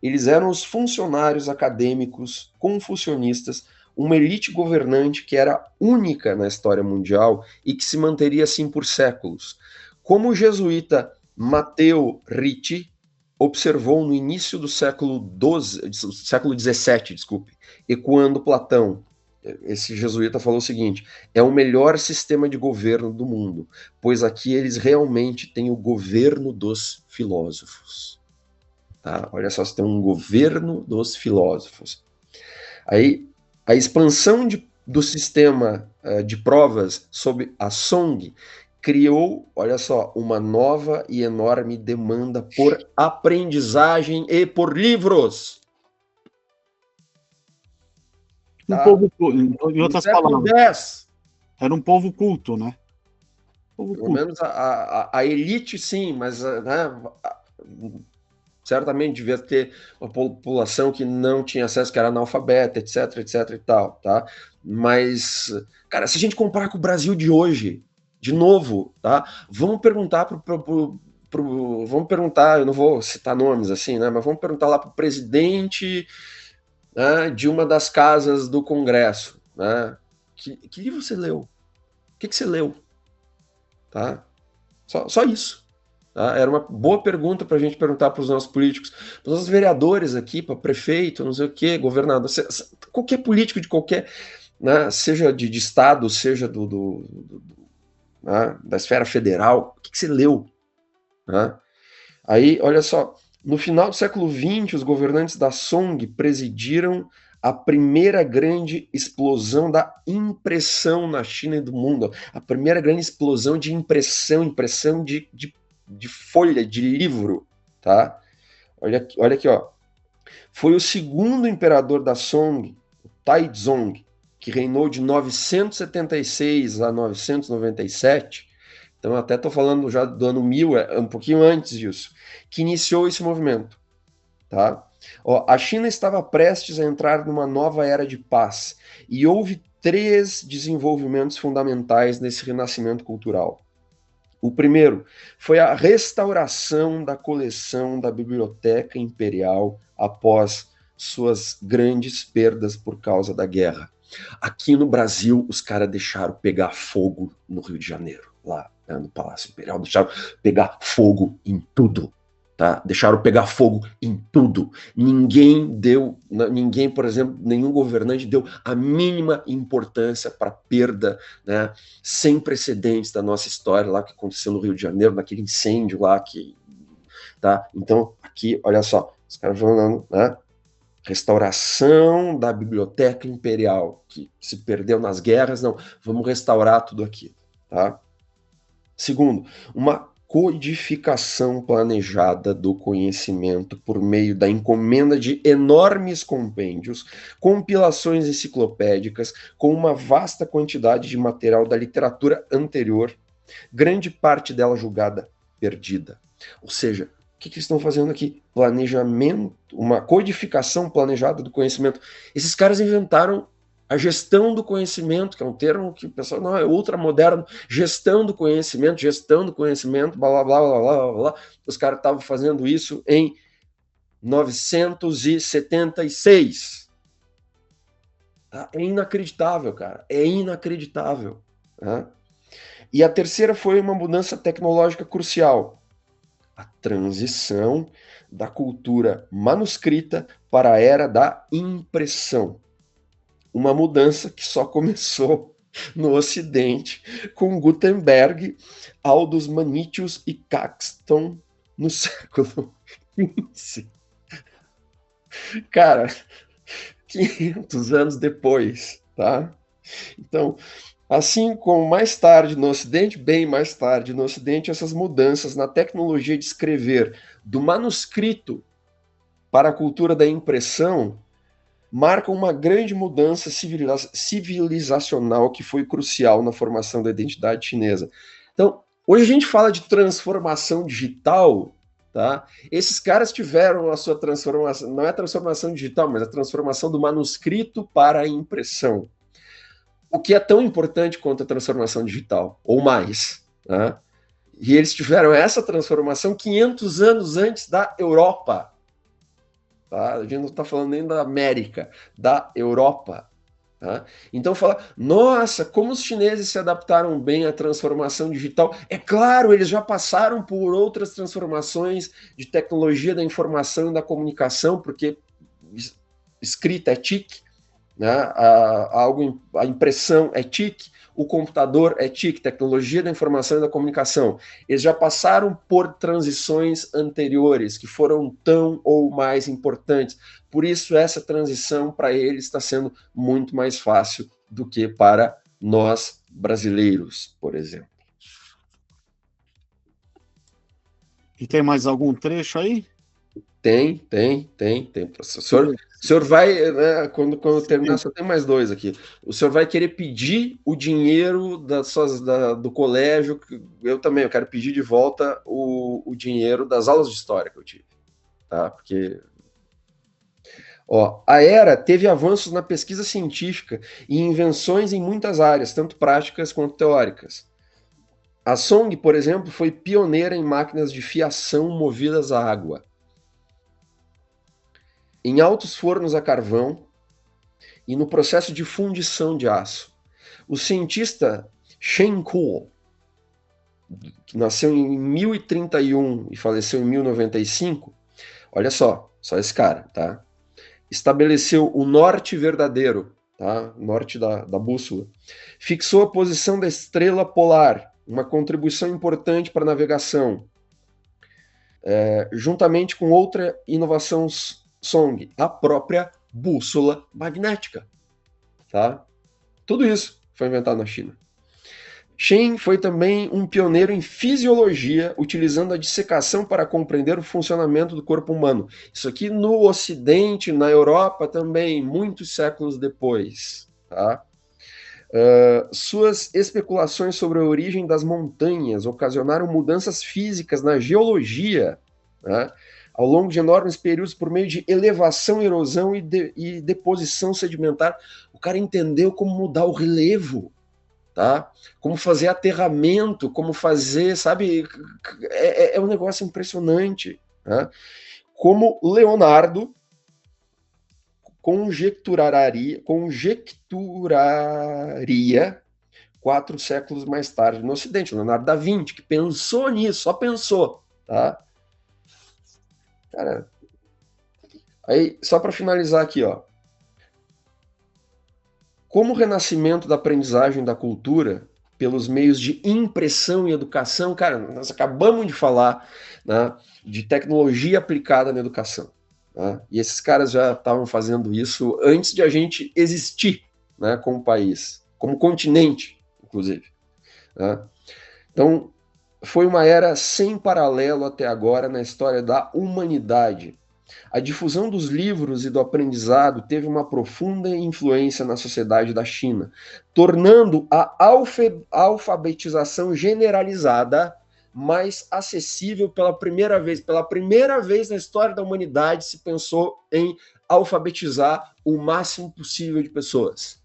Eles eram os funcionários acadêmicos confucionistas, uma elite governante que era única na história mundial e que se manteria assim por séculos. Como o jesuíta Matteo Ricci observou no início do século XVII, desculpe, ecoando Platão. Esse jesuíta falou o seguinte: é o melhor sistema de governo do mundo, pois aqui eles realmente têm o governo dos filósofos. Tá? Olha só, você tem um governo dos filósofos. Aí, a expansão do sistema de provas sob a Song criou, olha só, uma nova e enorme demanda por aprendizagem e por livros. Um Tá? povo, em outras palavras, X. era um povo culto, né? Pelo menos a elite, sim, mas né, certamente devia ter uma população que não tinha acesso, que era analfabeta, etc, etc e tal, tá? Mas, cara, se a gente comparar com o Brasil de hoje, de novo, tá? Vamos perguntar vamos perguntar, eu não vou citar nomes assim, né? Mas vamos perguntar lá pro presidente, né, de uma das casas do Congresso, né? Que livro você leu? O que você leu? Tá? Só isso. Tá? Era uma boa pergunta para a gente perguntar para os nossos políticos, para os nossos vereadores aqui, para prefeito, não sei o quê, governador, qualquer político de qualquer, né, seja de estado, seja né, da esfera federal, o que você leu? Né? Aí, olha só, no final do século XX, os governantes da Song presidiram a primeira grande explosão da impressão na China e do mundo, a primeira grande explosão de impressão de folha, de livro, tá? Olha aqui, ó. Foi o segundo imperador da Song, Taizong, que reinou de 976 a 997. Então, até estou falando já do ano 1000, um pouquinho antes disso, que iniciou esse movimento. Tá? Ó, a China estava prestes a entrar numa nova era de paz e houve 3 desenvolvimentos fundamentais nesse renascimento cultural. O primeiro foi a restauração da coleção da Biblioteca Imperial após suas grandes perdas por causa da guerra. Aqui no Brasil, os caras deixaram pegar fogo no Rio de Janeiro, lá, né, no Palácio Imperial, deixaram pegar fogo em tudo. Tá? Deixaram pegar fogo em tudo. Ninguém, por exemplo, nenhum governante deu a mínima importância para a perda, né, sem precedentes da nossa história lá que aconteceu no Rio de Janeiro, naquele incêndio lá que, tá? Então, aqui, olha só, os caras falando, né? Restauração da Biblioteca Imperial, que se perdeu nas guerras, não, vamos restaurar tudo aquilo, tá? Segundo, uma codificação planejada do conhecimento por meio da encomenda de enormes compêndios, compilações enciclopédicas com uma vasta quantidade de material da literatura anterior, grande parte dela julgada perdida. Ou seja, o que eles estão fazendo aqui? Planejamento, uma codificação planejada do conhecimento. Esses caras inventaram a gestão do conhecimento, que é um termo que o pessoal não é ultramoderno, gestão do conhecimento, blá, blá, blá, blá, blá, blá. Os caras estavam fazendo isso em 976. Tá? É inacreditável, cara. É inacreditável. Tá? E a terceira foi uma mudança tecnológica crucial. A transição da cultura manuscrita para a era da impressão. Uma mudança que só começou no Ocidente com Gutenberg, Aldus Manutius e Caxton no século XV. Cara, 500 anos depois, tá? Então, Assim como mais tarde no Ocidente, bem mais tarde no Ocidente, essas mudanças na tecnologia de escrever do manuscrito para a cultura da impressão marcam uma grande mudança civilizacional que foi crucial na formação da identidade chinesa. Então, hoje a gente fala de transformação digital, tá? Esses caras tiveram a sua transformação, não é a transformação digital, mas a transformação do manuscrito para a impressão. O que é tão importante quanto a transformação digital, ou mais, né? E eles tiveram essa transformação 500 anos antes da Europa. Tá? A gente não está falando nem da América, da Europa. Tá? Então fala, nossa, como os chineses se adaptaram bem à transformação digital. É claro, eles já passaram por outras transformações de tecnologia da informação e da comunicação, porque escrita é TIC, né? A impressão é TIC, o computador é TIC, tecnologia da informação e da comunicação. Eles já passaram por transições anteriores que foram tão ou mais importantes. Por isso, essa transição para eles está sendo muito mais fácil do que para nós brasileiros, por exemplo. E tem mais algum trecho aí? Tem. O senhor vai, né, quando terminar, só tem mais dois aqui. O senhor vai querer pedir o dinheiro do colégio. Eu também, eu quero pedir de volta o dinheiro das aulas de história que eu tive. Tá? Porque, ó, a era teve avanços na pesquisa científica e invenções em muitas áreas, tanto práticas quanto teóricas. A Song, por exemplo, foi pioneira em máquinas de fiação movidas a água, em altos fornos a carvão e no processo de fundição de aço. O cientista Shen Kuo, que nasceu em 1031 e faleceu em 1095, olha só esse cara, tá? Estabeleceu o norte verdadeiro, tá? Norte da bússola. Fixou a posição da estrela polar, uma contribuição importante para a navegação, juntamente com outra inovação Song, a própria bússola magnética. Tá? Tudo isso foi inventado na China. Shen foi também um pioneiro em fisiologia, utilizando a dissecação para compreender o funcionamento do corpo humano. Isso aqui no Ocidente, na Europa também, muitos séculos depois. Tá? Suas especulações sobre a origem das montanhas ocasionaram mudanças físicas na geologia, né? Ao longo de enormes períodos por meio de elevação, erosão e deposição sedimentar. O cara entendeu como mudar o relevo, tá? Como fazer aterramento, como fazer, sabe? É um negócio impressionante. Né? Como Leonardo conjecturaria 4 séculos mais tarde no Ocidente. Leonardo da Vinci, que pensou nisso, só pensou, tá? Cara, aí, só para finalizar aqui, ó. Como o renascimento da aprendizagem da cultura pelos meios de impressão e educação, cara, nós acabamos de falar, né, de tecnologia aplicada na educação. Né? E esses caras já estavam fazendo isso antes de a gente existir, né, como país, como continente, inclusive. Né? Então, foi uma era sem paralelo até agora na história da humanidade. A difusão dos livros e do aprendizado teve uma profunda influência na sociedade da China, tornando a alfabetização generalizada mais acessível pela primeira vez. Pela primeira vez na história da humanidade se pensou em alfabetizar o máximo possível de pessoas.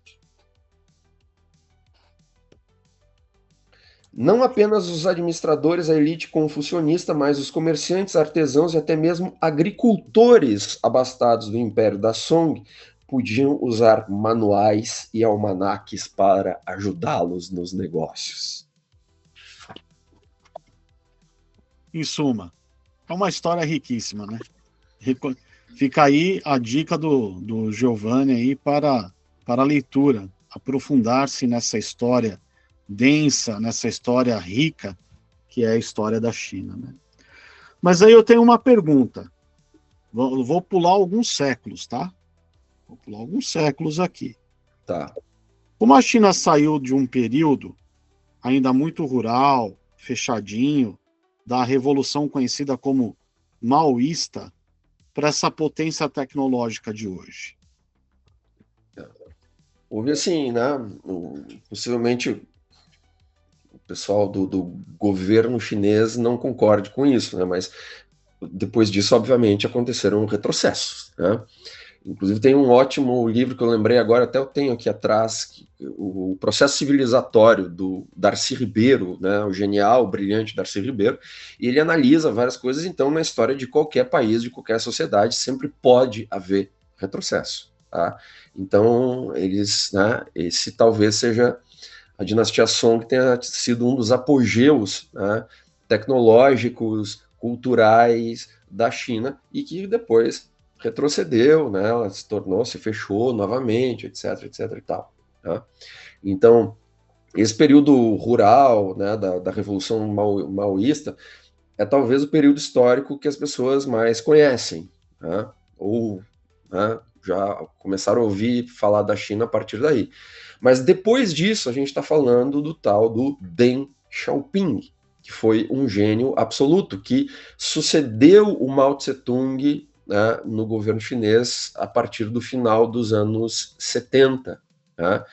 Não apenas os administradores, a elite confucionista, mas os comerciantes, artesãos e até mesmo agricultores abastados do Império da Song podiam usar manuais e almanaques para ajudá-los nos negócios. Em suma, é uma história riquíssima, né? Fica aí a dica do Giovanni aí para a leitura, aprofundar-se nessa história densa, nessa história rica, que é a história da China, né? Mas aí eu tenho uma pergunta. Vou pular alguns séculos, tá? Vou pular alguns séculos aqui. Tá. Como a China saiu de um período ainda muito rural, fechadinho, da revolução conhecida como maoísta, para essa potência tecnológica de hoje? Houve assim, né? Possivelmente o pessoal do governo chinês não concorde com isso, né? Mas depois disso, obviamente, aconteceram retrocessos, né? Inclusive tem um ótimo livro que eu lembrei agora, até eu tenho aqui atrás, o Processo Civilizatório, do Darcy Ribeiro, né, o genial, brilhante Darcy Ribeiro, e ele analisa várias coisas. Então, na história de qualquer país, de qualquer sociedade, sempre pode haver retrocesso, tá? Então, né, esse talvez seja a dinastia Song, tenha sido um dos apogeus, né, tecnológicos, culturais da China, e que depois retrocedeu, né? Ela se fechou novamente, etc, etc e tal. Tá? Então, esse período rural, né, da Revolução Maoísta, é talvez o período histórico que as pessoas mais conhecem, né? Ou, né, já começaram a ouvir falar da China a partir daí. Mas depois disso, a gente está falando do tal do Deng Xiaoping, que foi um gênio absoluto, que sucedeu o Mao Tse-tung, né, no governo chinês a partir do final dos anos 70. Né?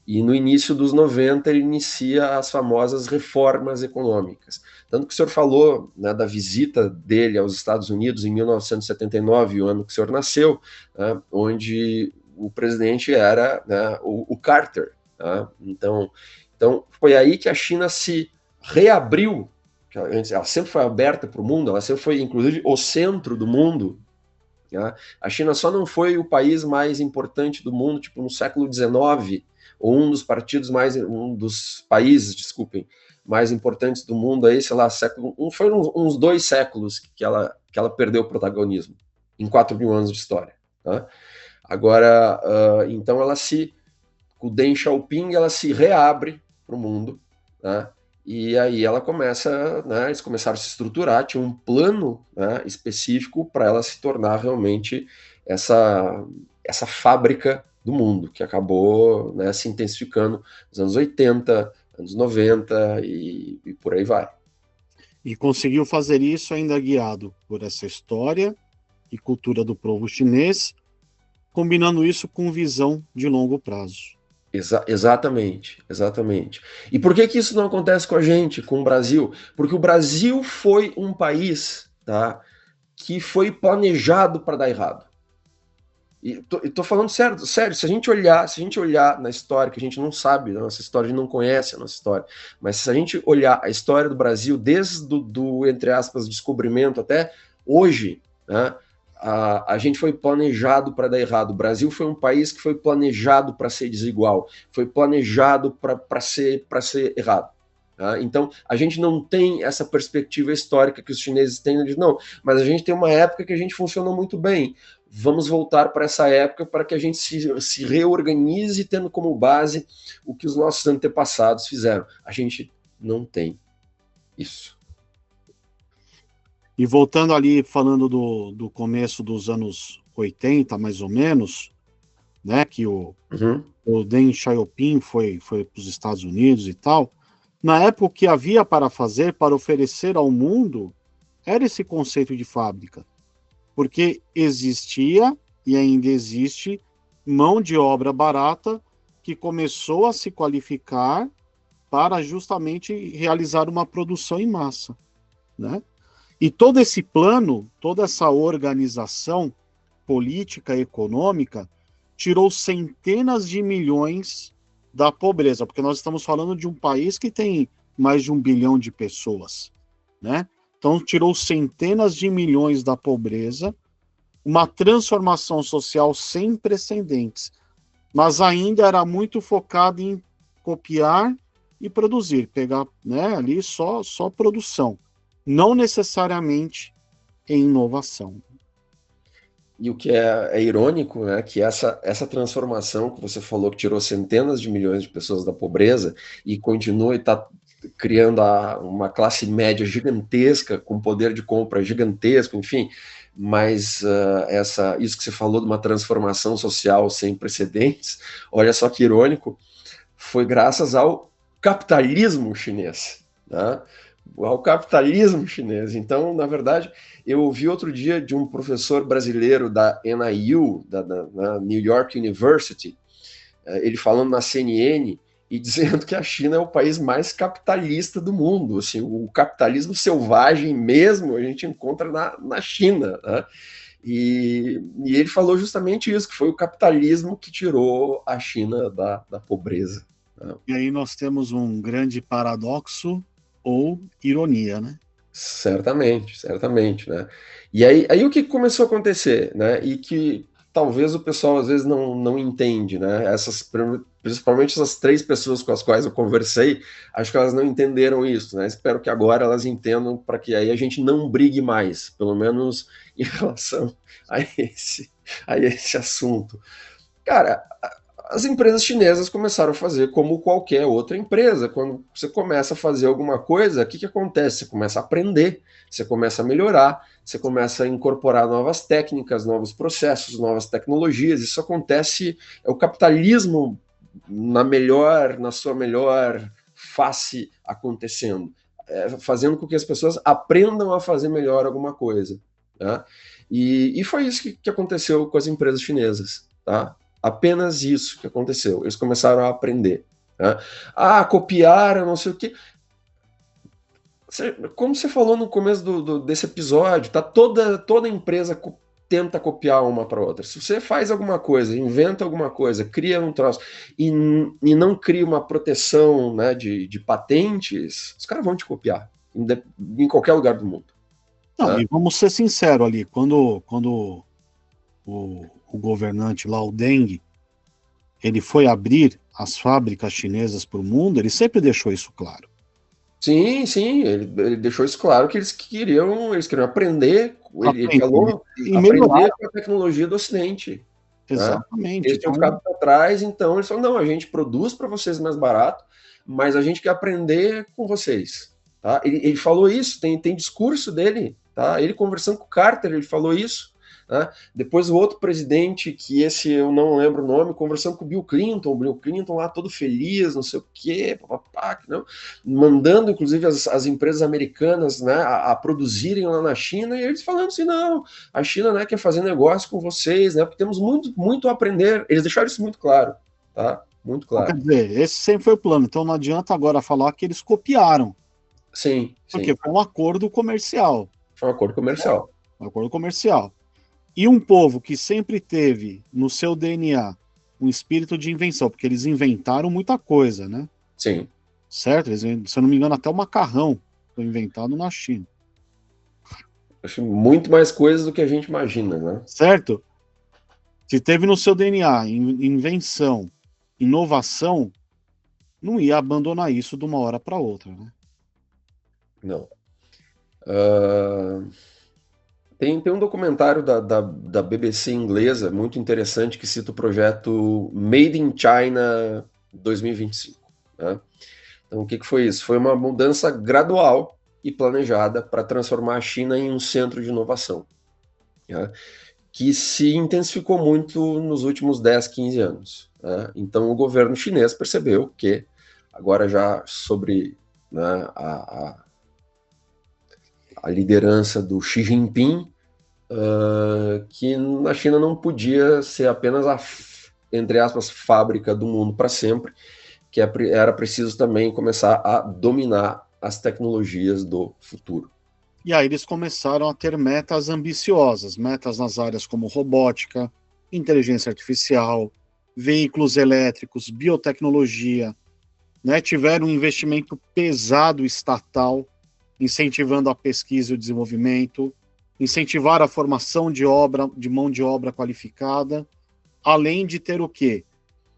E no início dos 90 ele inicia as famosas reformas econômicas. Tanto que o senhor falou, né, da visita dele aos Estados Unidos em 1979, o ano que o senhor nasceu, né, onde o presidente era, né, o Carter. Né? Então foi aí que a China se reabriu. Ela sempre foi aberta para o mundo, ela sempre foi, inclusive, o centro do mundo. Né? A China só não foi o país mais importante do mundo, tipo, no século XIX, ou um dos países, desculpem, mais importantes do mundo aí, sei lá, foi uns 2 séculos que ela perdeu o protagonismo, em 4.000 anos de história. Tá? Agora, então com o Deng Xiaoping, ela se reabre para o mundo, né? E aí ela começa, né, eles começaram a se estruturar, tinha um plano, né, específico para ela se tornar realmente essa fábrica do mundo, que acabou, né, se intensificando nos anos 80, anos 90 e por aí vai. E conseguiu fazer isso ainda guiado por essa história e cultura do povo chinês, combinando isso com visão de longo prazo. Exatamente. E por que isso não acontece com a gente, com o Brasil? Porque o Brasil foi um país, tá, que foi planejado para dar errado. E tô falando sério, se a gente olhar na história, que a gente não sabe da nossa história, a gente não conhece a nossa história, mas se a gente olhar a história do Brasil desde entre aspas, descobrimento até hoje, né, a gente foi planejado para dar errado. O Brasil foi um país que foi planejado para ser desigual, foi planejado para ser errado. Tá? Então, a gente não tem essa perspectiva histórica que os chineses têm, de não, mas a gente tem uma época que a gente funcionou muito bem. Vamos voltar para essa época para que a gente se reorganize, tendo como base o que os nossos antepassados fizeram. A gente não tem isso. E voltando ali, falando do começo dos anos 80, mais ou menos, né, que o Deng Xiaoping foi para os Estados Unidos e tal, na época o que havia para fazer, para oferecer ao mundo, era esse conceito de fábrica. Porque existia e ainda existe mão de obra barata que começou a se qualificar para justamente realizar uma produção em massa, né? E todo esse plano, toda essa organização política e econômica tirou centenas de milhões da pobreza, porque nós estamos falando de um país que tem mais de 1 bilhão de pessoas, né? Então, tirou centenas de milhões da pobreza, uma transformação social sem precedentes, mas ainda era muito focado em copiar e produzir, pegar, né, ali só produção, não necessariamente em inovação. E o que é irônico, né, que essa transformação que você falou, que tirou centenas de milhões de pessoas da pobreza e continua e está criando uma classe média gigantesca, com poder de compra gigantesco, enfim, mas isso que você falou de uma transformação social sem precedentes, olha só que irônico, foi graças ao capitalismo chinês, né? Ao capitalismo chinês. Então, na verdade, eu ouvi outro dia de um professor brasileiro da NIU, da New York University, ele falando na CNN e dizendo que a China é o país mais capitalista do mundo. Assim, o capitalismo selvagem mesmo a gente encontra na China, né? E ele falou justamente isso, que foi o capitalismo que tirou a China da pobreza, né? E aí nós temos um grande paradoxo ou ironia, né? Certamente, certamente, né? E aí o que começou a acontecer, né? E que talvez o pessoal às vezes não entende, né? Principalmente essas 3 pessoas com as quais eu conversei, acho que elas não entenderam isso, né? Espero que agora elas entendam para que aí a gente não brigue mais, pelo menos em relação a esse assunto. Cara, as empresas chinesas começaram a fazer como qualquer outra empresa. Quando você começa a fazer alguma coisa, o que acontece? Você começa a aprender, você começa a melhorar, você começa a incorporar novas técnicas, novos processos, novas tecnologias. Isso acontece, é o capitalismo na sua melhor face acontecendo, fazendo com que as pessoas aprendam a fazer melhor alguma coisa, né? E foi isso que aconteceu com as empresas chinesas, tá? Apenas isso que aconteceu. Eles começaram a aprender, né? Copiaram, não sei o quê. Como você falou no começo desse episódio, tá toda empresa tenta copiar uma para outra. Se você faz alguma coisa, inventa alguma coisa, cria um troço e não cria uma proteção, né, de patentes, os caras vão te copiar em qualquer lugar do mundo. Não, Né? e vamos ser sinceros ali, quando o governante lá, o Deng, ele foi abrir as fábricas chinesas para o mundo, ele sempre deixou isso claro. Sim, ele deixou isso claro que eles queriam aprender, ele falou, e aprender melhorar. com a tecnologia do Ocidente. Né? Exatamente. Eles tinham ficado para trás, então eles falaram, não, a gente produz para vocês mais barato, mas a gente quer aprender com vocês. Tá? Ele falou isso, tem discurso dele, tá? Ele conversando com o Carter, ele falou isso. Né? Depois o outro presidente, que esse eu não lembro o nome, conversando com o Bill Clinton lá todo feliz, não sei o quê, papapá, não, mandando inclusive as empresas americanas, né, a produzirem lá na China, e eles falando assim, não, a China, né, quer fazer negócio com vocês, né, porque temos muito a aprender. Eles deixaram isso muito claro, tá? Muito Então, claro. quer dizer, esse sempre foi o plano, então não adianta agora falar que eles copiaram. Sim. Porque foi um acordo comercial. Foi um acordo comercial. Um acordo comercial. E um povo que sempre teve no seu DNA um espírito de invenção, porque eles inventaram muita coisa, né? Sim. Certo? Eles, se eu não me engano, até o macarrão foi inventado na China. Acho muito mais coisas do que a gente imagina, né? Certo? Se teve no seu DNA invenção, inovação, não ia abandonar isso de uma hora para outra, né? Não. Tem um documentário da BBC inglesa muito interessante que cita o projeto Made in China 2025. Né? Então, o que foi isso? Foi uma mudança gradual e planejada para transformar a China em um centro de inovação, né? Que se intensificou muito nos últimos 10, 15 anos. Né? Então, o governo chinês percebeu que, agora já sobre, né, a liderança do Xi Jinping, que a China não podia ser apenas a, entre aspas, fábrica do mundo para sempre, que era preciso também começar a dominar as tecnologias do futuro. E aí eles começaram a ter metas ambiciosas, metas nas áreas como robótica, inteligência artificial, veículos elétricos, biotecnologia, né? Tiveram um investimento pesado estatal, incentivando a pesquisa e o desenvolvimento, incentivar a formação de mão de obra qualificada, além de ter o quê?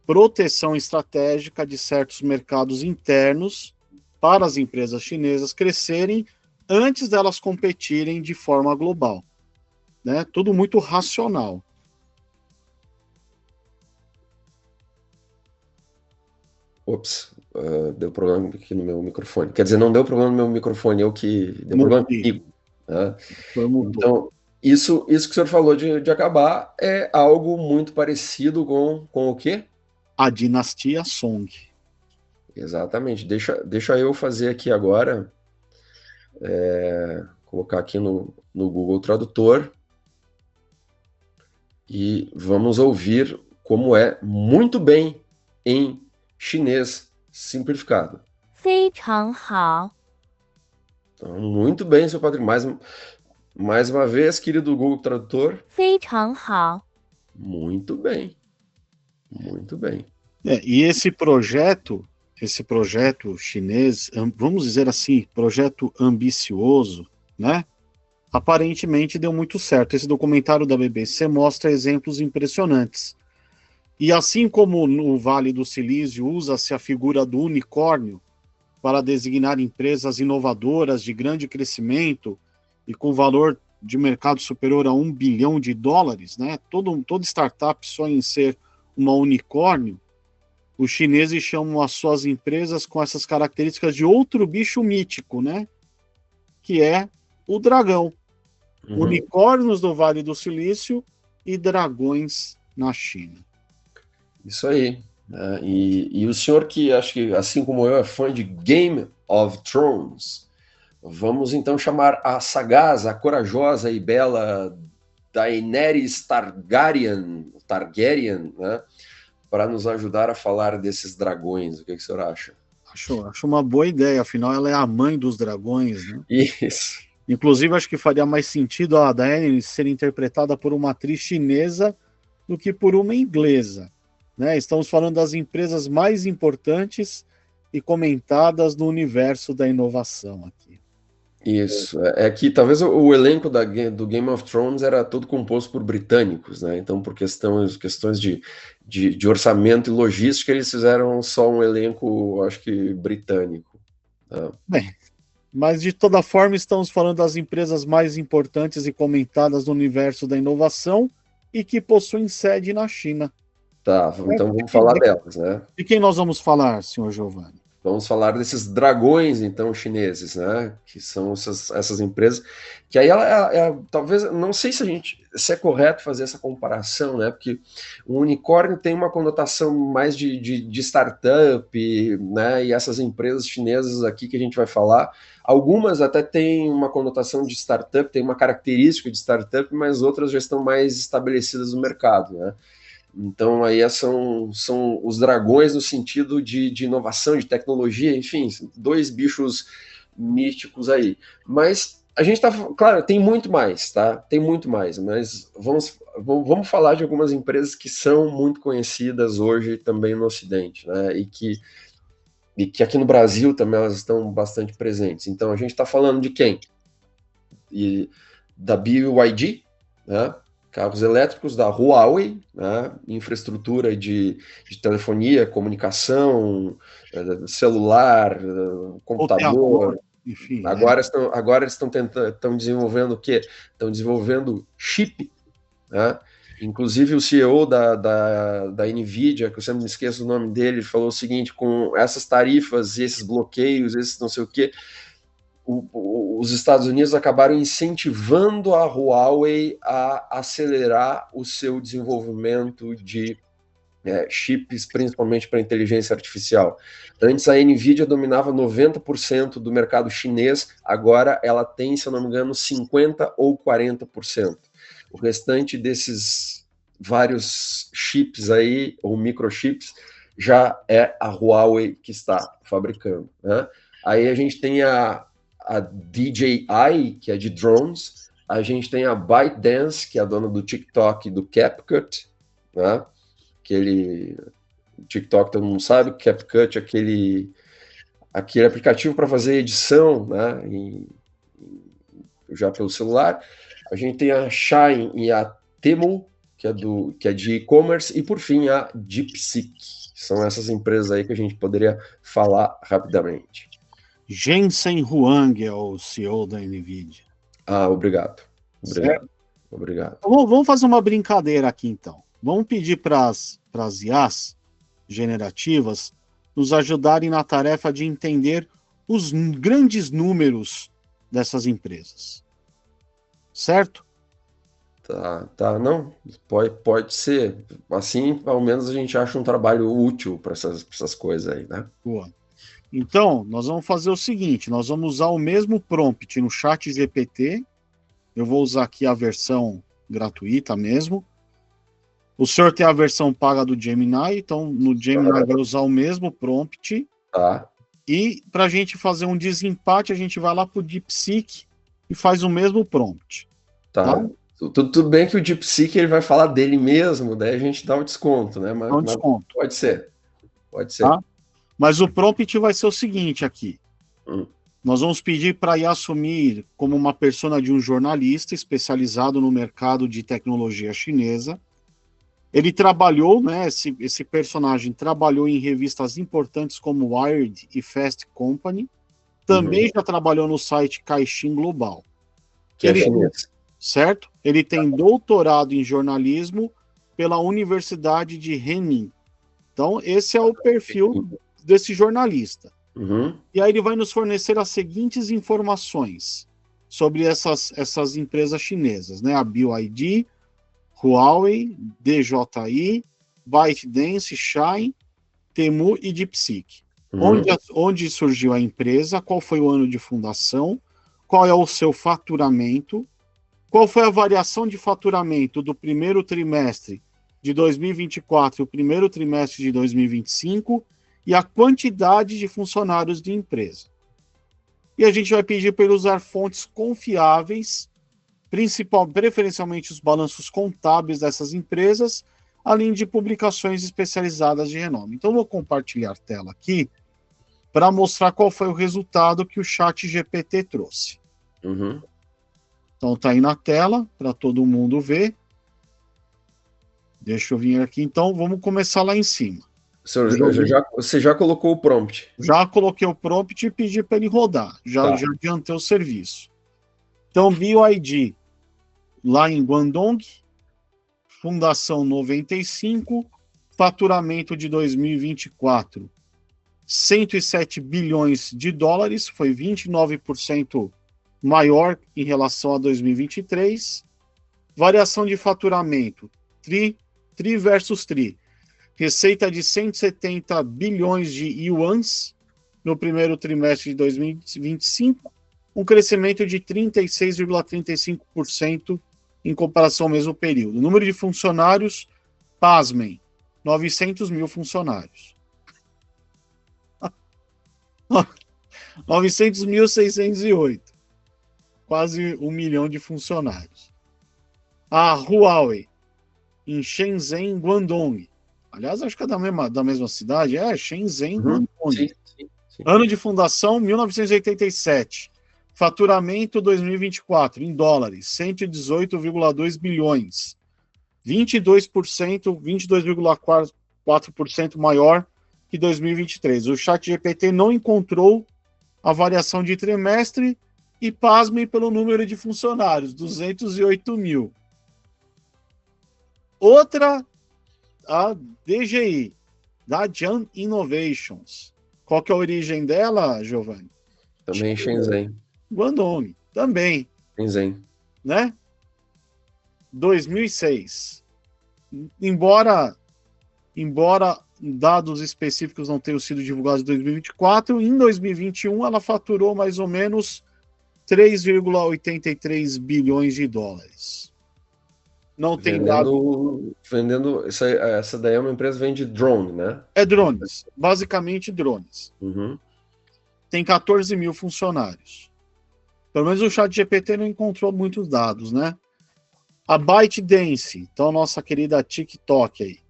Proteção estratégica de certos mercados internos para as empresas chinesas crescerem antes delas competirem de forma global. Né? Tudo muito racional. Ops, deu problema aqui no meu microfone. Quer dizer, não deu problema no meu microfone, eu que deu problema comigo. Né? Então, isso que o senhor falou de acabar é algo muito parecido com o quê? A dinastia Song. Exatamente. Deixa eu fazer aqui agora, colocar aqui no Google Tradutor e vamos ouvir como é muito bem em chinês simplificado. 非常好，Então, muito bem, seu Patrick. Mais uma vez, querido Google Tradutor, 非常好， muito bem. Muito bem. E esse projeto chinês, vamos dizer assim, projeto ambicioso, né? Aparentemente deu muito certo. Esse documentário da BBC mostra exemplos impressionantes. E assim como no Vale do Silício usa-se a figura do unicórnio para designar empresas inovadoras de grande crescimento e com valor de mercado superior a $1 bilhão, né? Toda startup sonha em ser uma unicórnio. Os chineses chamam as suas empresas com essas características de outro bicho mítico, né? Que é o dragão. Uhum. Unicórnios do Vale do Silício e dragões na China. Isso aí. E o senhor que, acho que, assim como eu, é fã de Game of Thrones, vamos então chamar a sagaz, a corajosa e bela Daenerys Targaryen, né, para nos ajudar a falar desses dragões. O que o senhor acha? Acho uma boa ideia, afinal ela é a mãe dos dragões, né? Isso. Inclusive, acho que faria mais sentido a Daenerys ser interpretada por uma atriz chinesa do que por uma inglesa, né? Estamos falando das empresas mais importantes e comentadas no universo da inovação aqui. Isso. É que talvez o elenco do Game of Thrones era todo composto por britânicos, né? Então, por questões de orçamento e logística, eles fizeram só um elenco, acho que, britânico. Tá? Bem, mas de toda forma, estamos falando das empresas mais importantes e comentadas no universo da inovação e que possuem sede na China. Tá, então vamos falar delas, né? De quem nós vamos falar, senhor Giovanni? Vamos falar desses dragões, então, chineses, né? Que são essas empresas. Que aí talvez, não sei se é correto fazer essa comparação, né? Porque o unicórnio tem uma conotação mais de startup, né? E essas empresas chinesas aqui que a gente vai falar, algumas até têm uma conotação de startup, tem uma característica de startup, mas outras já estão mais estabelecidas no mercado, né? Então, aí são os dragões no sentido de inovação, de tecnologia, enfim, dois bichos místicos aí. Mas a gente tá, claro, tem muito mais, tá? Tem muito mais, mas vamos falar de algumas empresas que são muito conhecidas hoje também no Ocidente, né? E que aqui no Brasil também elas estão bastante presentes. Então, a gente está falando de quem? Da BYD, né? Carros elétricos, da Huawei, né? Infraestrutura de telefonia, comunicação, celular, computador. Enfim, agora estão desenvolvendo o quê? Estão desenvolvendo chip, né? Inclusive o CEO da NVIDIA, que eu sempre me esqueço o nome dele, falou o seguinte: com essas tarifas, esses bloqueios, esses não sei o quê, os Estados Unidos acabaram incentivando a Huawei a acelerar o seu desenvolvimento de chips, principalmente para inteligência artificial. Antes a NVIDIA dominava 90% do mercado chinês, agora ela tem, se eu não me engano, 50% ou 40%. O restante desses vários chips aí, ou microchips, já é a Huawei que está fabricando, né? Aí a gente tem a DJI, que é de drones, a gente tem a ByteDance, que é a dona do TikTok e do CapCut, né? Aquele TikTok, todo mundo sabe, CapCut, aquele aplicativo para fazer edição, né? Já pelo celular. A gente tem a Shine e a Temu, que é de e-commerce, e por fim a DeepSeek. São essas empresas aí que a gente poderia falar rapidamente. Jensen Huang é o CEO da NVIDIA. Obrigado. Então, vamos fazer uma brincadeira aqui, então. Vamos pedir para as IAs generativas nos ajudarem na tarefa de entender os grandes números dessas empresas. Certo? Tá, não, pode ser. Assim, ao menos a gente acha um trabalho útil para essas coisas aí, né? Boa. Então, nós vamos fazer o seguinte, nós vamos usar o mesmo prompt no chat GPT, eu vou usar aqui a versão gratuita mesmo. O senhor tem a versão paga do Gemini, então no Gemini vai usar o mesmo prompt. Tá. E para a gente fazer um desempate, a gente vai lá para o DeepSeek e faz o mesmo prompt. Tá. Tudo bem que o DeepSeek ele vai falar dele mesmo, daí a gente dá um desconto, né? Mas, Dá um desconto. Pode ser. Pode ser. Tá? Mas o prompt vai ser o seguinte aqui. Nós vamos pedir para ir assumir como uma persona de um jornalista especializado no mercado de tecnologia chinesa. Ele trabalhou, né? Esse personagem trabalhou em revistas importantes como Wired e Fast Company. Também já trabalhou no site Caixin Global. Que é chinês. Certo? Ele tem doutorado em jornalismo pela Universidade de Renmin. Então, esse é o perfil desse jornalista. E aí ele vai nos fornecer as seguintes informações sobre essas empresas chinesas, né? A BYD, Huawei, DJI, ByteDance, Shine, Temu e DeepSeek. Onde surgiu a empresa, qual foi o ano de fundação, qual é o seu faturamento, qual foi a variação de faturamento do primeiro trimestre de 2024 e o primeiro trimestre de 2025 e a quantidade de funcionários de empresa. E a gente vai pedir para ele usar fontes confiáveis, preferencialmente os balanços contábeis dessas empresas, além de publicações especializadas de renome. Então, vou compartilhar a tela aqui para mostrar qual foi o resultado que o chat GPT trouxe. Então, está aí na tela para todo mundo ver. Deixa eu vir aqui. Então, vamos começar lá em cima. Você já colocou o prompt? Já coloquei o prompt e pedi para ele rodar. Já adiantei o serviço. Então, BYD, lá em Guangdong, fundação 95, faturamento de 2024, 107 bilhões de dólares, foi 29% maior em relação a 2023. Variação de faturamento, tri versus tri. Receita de 170 bilhões de yuans no primeiro trimestre de 2025, um crescimento de 36,35% em comparação ao mesmo período. O número de funcionários, pasmem, 900 mil funcionários. 900.608. Quase 1 milhão de funcionários. A Huawei, em Shenzhen, Guangdong. Aliás, acho que é da mesma cidade. É, Shenzhen, Guangdong. Sim. Ano de fundação, 1987. Faturamento 2024, em dólares, 118,2 bilhões. 22,4% maior que 2023. O ChatGPT não encontrou a variação de trimestre e pasmem pelo número de funcionários, 208 mil. Outra, a DGI, da Jian Innovations. Qual que é a origem dela, Giovanni? Também Shenzhen. Guangdong, também. Shenzhen. Né? 2006. Embora dados específicos não tenham sido divulgados em 2024, em 2021 ela faturou mais ou menos 3,83 bilhões de dólares. Não tem dado. Vendendo. Essa daí é uma empresa que vende drone, né? É drones, basicamente drones. Tem 14 mil funcionários. Pelo menos o ChatGPT não encontrou muitos dados, né? A ByteDance, então nossa querida TikTok aí,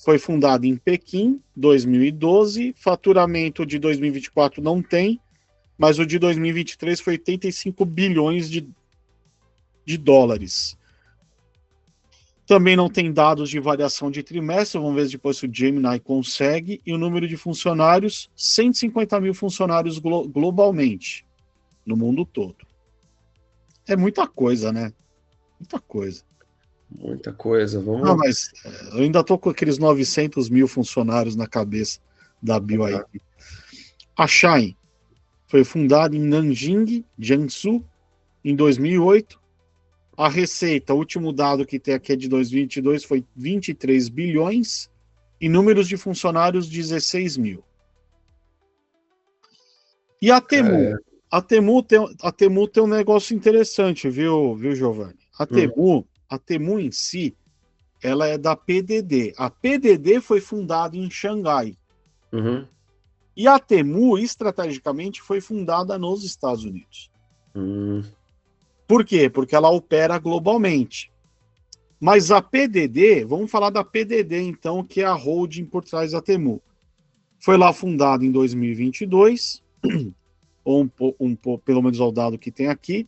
foi fundada em Pequim, 2012. Faturamento de 2024 não tem, mas o de 2023 foi 85 bilhões de dólares. Também não tem dados de variação de trimestre, vamos ver depois se o Gemini consegue. E o número de funcionários, 150 mil funcionários globalmente, no mundo todo. É muita coisa, né? Muita coisa. Muita coisa, vamos lá. Mas eu ainda estou com aqueles 900 mil funcionários na cabeça da BYD. A Shine foi fundada em Nanjing, Jiangsu, em 2008. A receita, o último dado que tem aqui é de 2022, foi 23 bilhões. E números de funcionários, 16 mil. E a Temu? A Temu tem um negócio interessante, viu, Giovanni? A Temu em si, ela é da PDD. A PDD foi fundada em Xangai. Uhum. E a Temu, estrategicamente, foi fundada nos Estados Unidos. Por quê? Porque ela opera globalmente. Mas a PDD, vamos falar da PDD, então, que é a holding por trás da Temu. Foi lá fundada em 2022, ou pelo menos ao dado que tem aqui.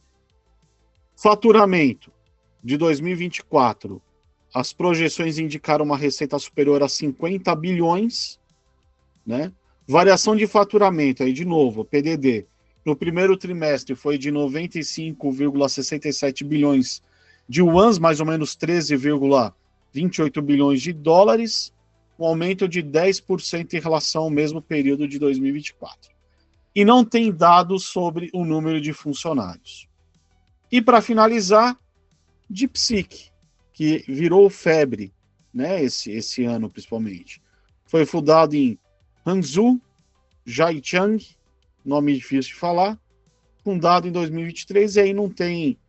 Faturamento de 2024, as projeções indicaram uma receita superior a 50 bilhões, né? Variação de faturamento, aí de novo, PDD, no primeiro trimestre foi de 95,67 bilhões de yuans, mais ou menos 13,28 bilhões de dólares, um aumento de 10% em relação ao mesmo período de 2024. E não tem dados sobre o número de funcionários. E para finalizar, DeepSeek, que virou febre, né, esse ano principalmente. Foi fundado em Hangzhou, Zhaichang, nome difícil de falar, fundado em 2023, e aí não tem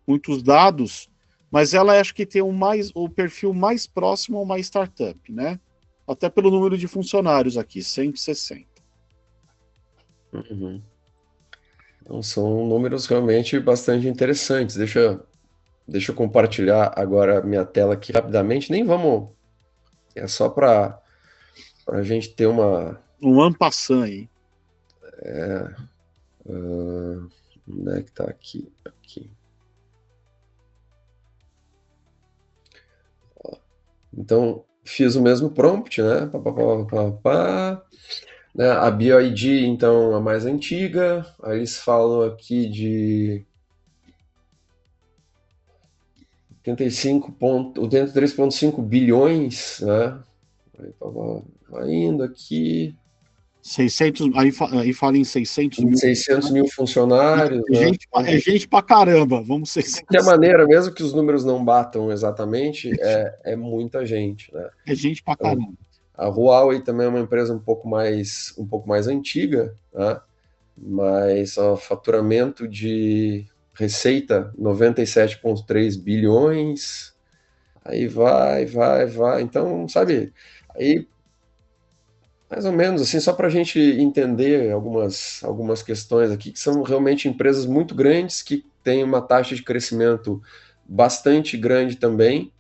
muitos dados, mas ela acho que tem o perfil mais próximo a uma startup, né? Até pelo número de funcionários aqui, 160. Uhum. Então, são números realmente bastante interessantes. Deixa eu compartilhar agora a minha tela aqui rapidamente. Nem vamos. É só para a gente ter uma. Um en passant aí. Onde é que tá aqui? Aqui. Ó. Então, fiz o mesmo prompt, né? Né? A BioID, então, a mais antiga. Aí eles falam aqui de 83,5 bilhões, né? Aí vai indo aqui. 600, aí fala em 600 mil. 600 mil funcionários, né? É gente pra caramba, vamos ser De qualquer maneira, mesmo que os números não batam exatamente, é muita gente, né? É gente pra caramba. A Huawei também é uma empresa um pouco mais antiga, né? Mas o faturamento de receita 97,3 bilhões, aí vai. Então, sabe, aí mais ou menos assim, só para a gente entender algumas questões aqui, que são realmente empresas muito grandes, que têm uma taxa de crescimento bastante grande também.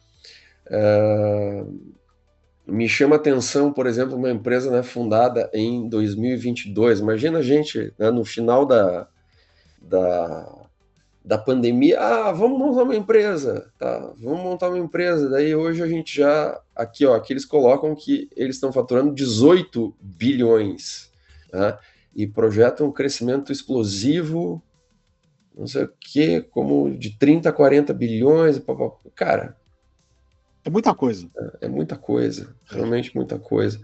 Me chama a atenção, por exemplo, uma empresa, né, fundada em 2022. Imagina a gente, né, no final da pandemia, vamos montar uma empresa, tá? Vamos montar uma empresa. Daí hoje a gente já, aqui eles colocam que eles estão faturando 18 bilhões, né? E projetam um crescimento explosivo, não sei o que, como de 30 a 40 bilhões, cara. É muita coisa. É muita coisa, realmente muita coisa.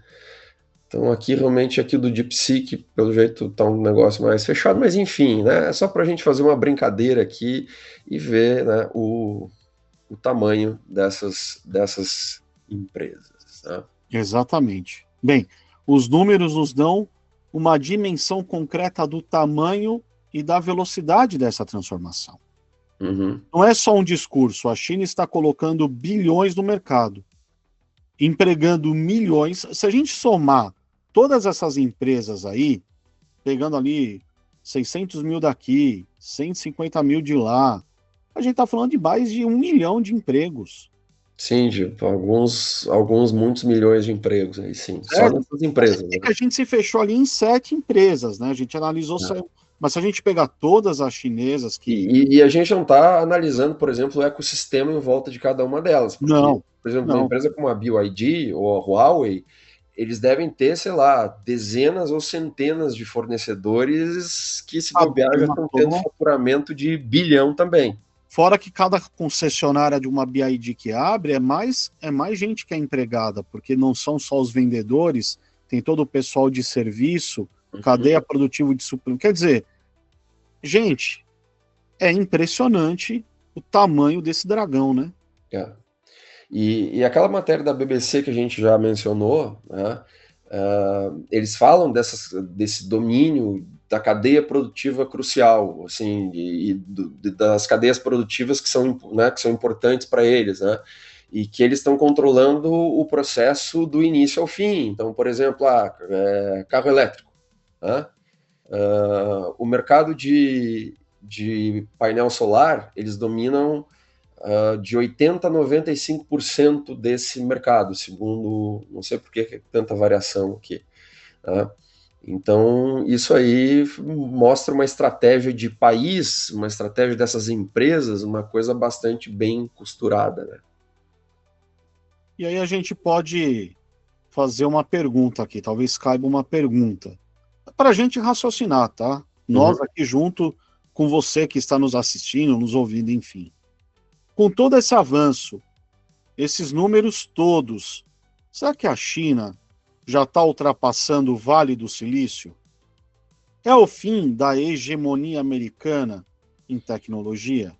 Então aqui realmente aqui do DeepSeek, pelo jeito tá um negócio mais fechado, mas enfim, né? É só para a gente fazer uma brincadeira aqui e ver, né, o tamanho dessas empresas. Né? Exatamente. Bem, os números nos dão uma dimensão concreta do tamanho e da velocidade dessa transformação. Uhum. Não é só um discurso, a China está colocando bilhões no mercado, empregando milhões. Se a gente somar todas essas empresas aí, pegando ali 600 mil daqui, 150 mil de lá, a gente está falando de mais de 1 milhão de empregos. Sim, de muitos milhões de empregos aí, sim. Só nessas empresas. Né? A gente se fechou ali em 7 empresas, né? A gente analisou, mas se a gente pegar todas as chinesas que... E a gente não está analisando, por exemplo, o ecossistema em volta de cada uma delas. Porque, por exemplo, uma empresa como a BYD ou a Huawei, eles devem ter, sei lá, dezenas ou centenas de fornecedores que, se bobear, já estão tendo faturamento de bilhão também. Fora que cada concessionária de uma BYD que abre é mais gente que é empregada, porque não são só os vendedores, tem todo o pessoal de serviço, cadeia produtiva de suprimentos. Quer dizer, gente, é impressionante o tamanho desse dragão, né? E aquela matéria da BBC que a gente já mencionou, né, eles falam desse domínio da cadeia produtiva crucial, assim, das cadeias produtivas que são, né, que são importantes para eles, né, e que eles estão controlando o processo do início ao fim. Então, por exemplo, carro elétrico, né? O mercado de painel solar, eles dominam de 80% a 95% desse mercado, segundo, não sei por que tanta variação aqui. Tá? Então, isso aí mostra uma estratégia de país, uma estratégia dessas empresas, uma coisa bastante bem costurada, né? E aí a gente pode fazer uma pergunta aqui, talvez caiba uma pergunta, para a gente raciocinar, tá? Nós aqui junto com você que está nos assistindo, nos ouvindo, enfim. Com todo esse avanço, esses números todos, será que a China já está ultrapassando o Vale do Silício? É o fim da hegemonia americana em tecnologia?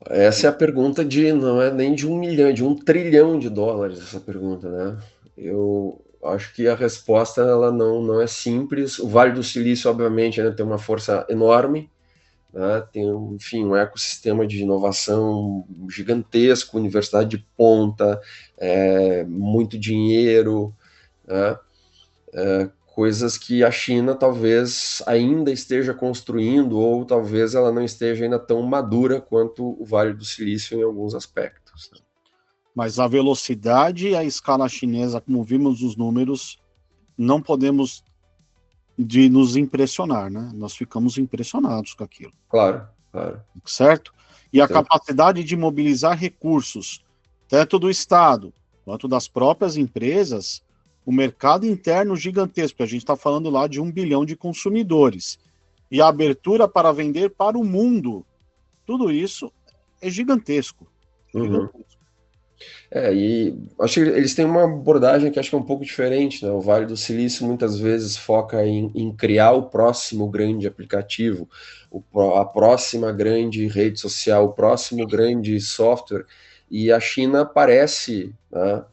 Essa é a pergunta não é nem de 1 milhão, de 1 trilhão de dólares, essa pergunta, né? Eu acho que a resposta ela não é simples. O Vale do Silício, obviamente, ainda tem uma força enorme, né? Tem, enfim, um ecossistema de inovação gigantesco, universidade de ponta, muito dinheiro, né? Coisas que a China talvez ainda esteja construindo, ou talvez ela não esteja ainda tão madura quanto o Vale do Silício em alguns aspectos. Mas a velocidade e a escala chinesa, como vimos nos números, não podemos nos impressionar, né? Nós ficamos impressionados com aquilo. Claro, claro. Certo? E a capacidade de mobilizar recursos, tanto do Estado quanto das próprias empresas, o mercado interno gigantesco, a gente está falando lá de 1 bilhão de consumidores, e a abertura para vender para o mundo, tudo isso é gigantesco. E acho que eles têm uma abordagem que acho que é um pouco diferente, né? O Vale do Silício muitas vezes foca em criar o próximo grande aplicativo, a próxima grande rede social, o próximo grande software, e a China parece, né?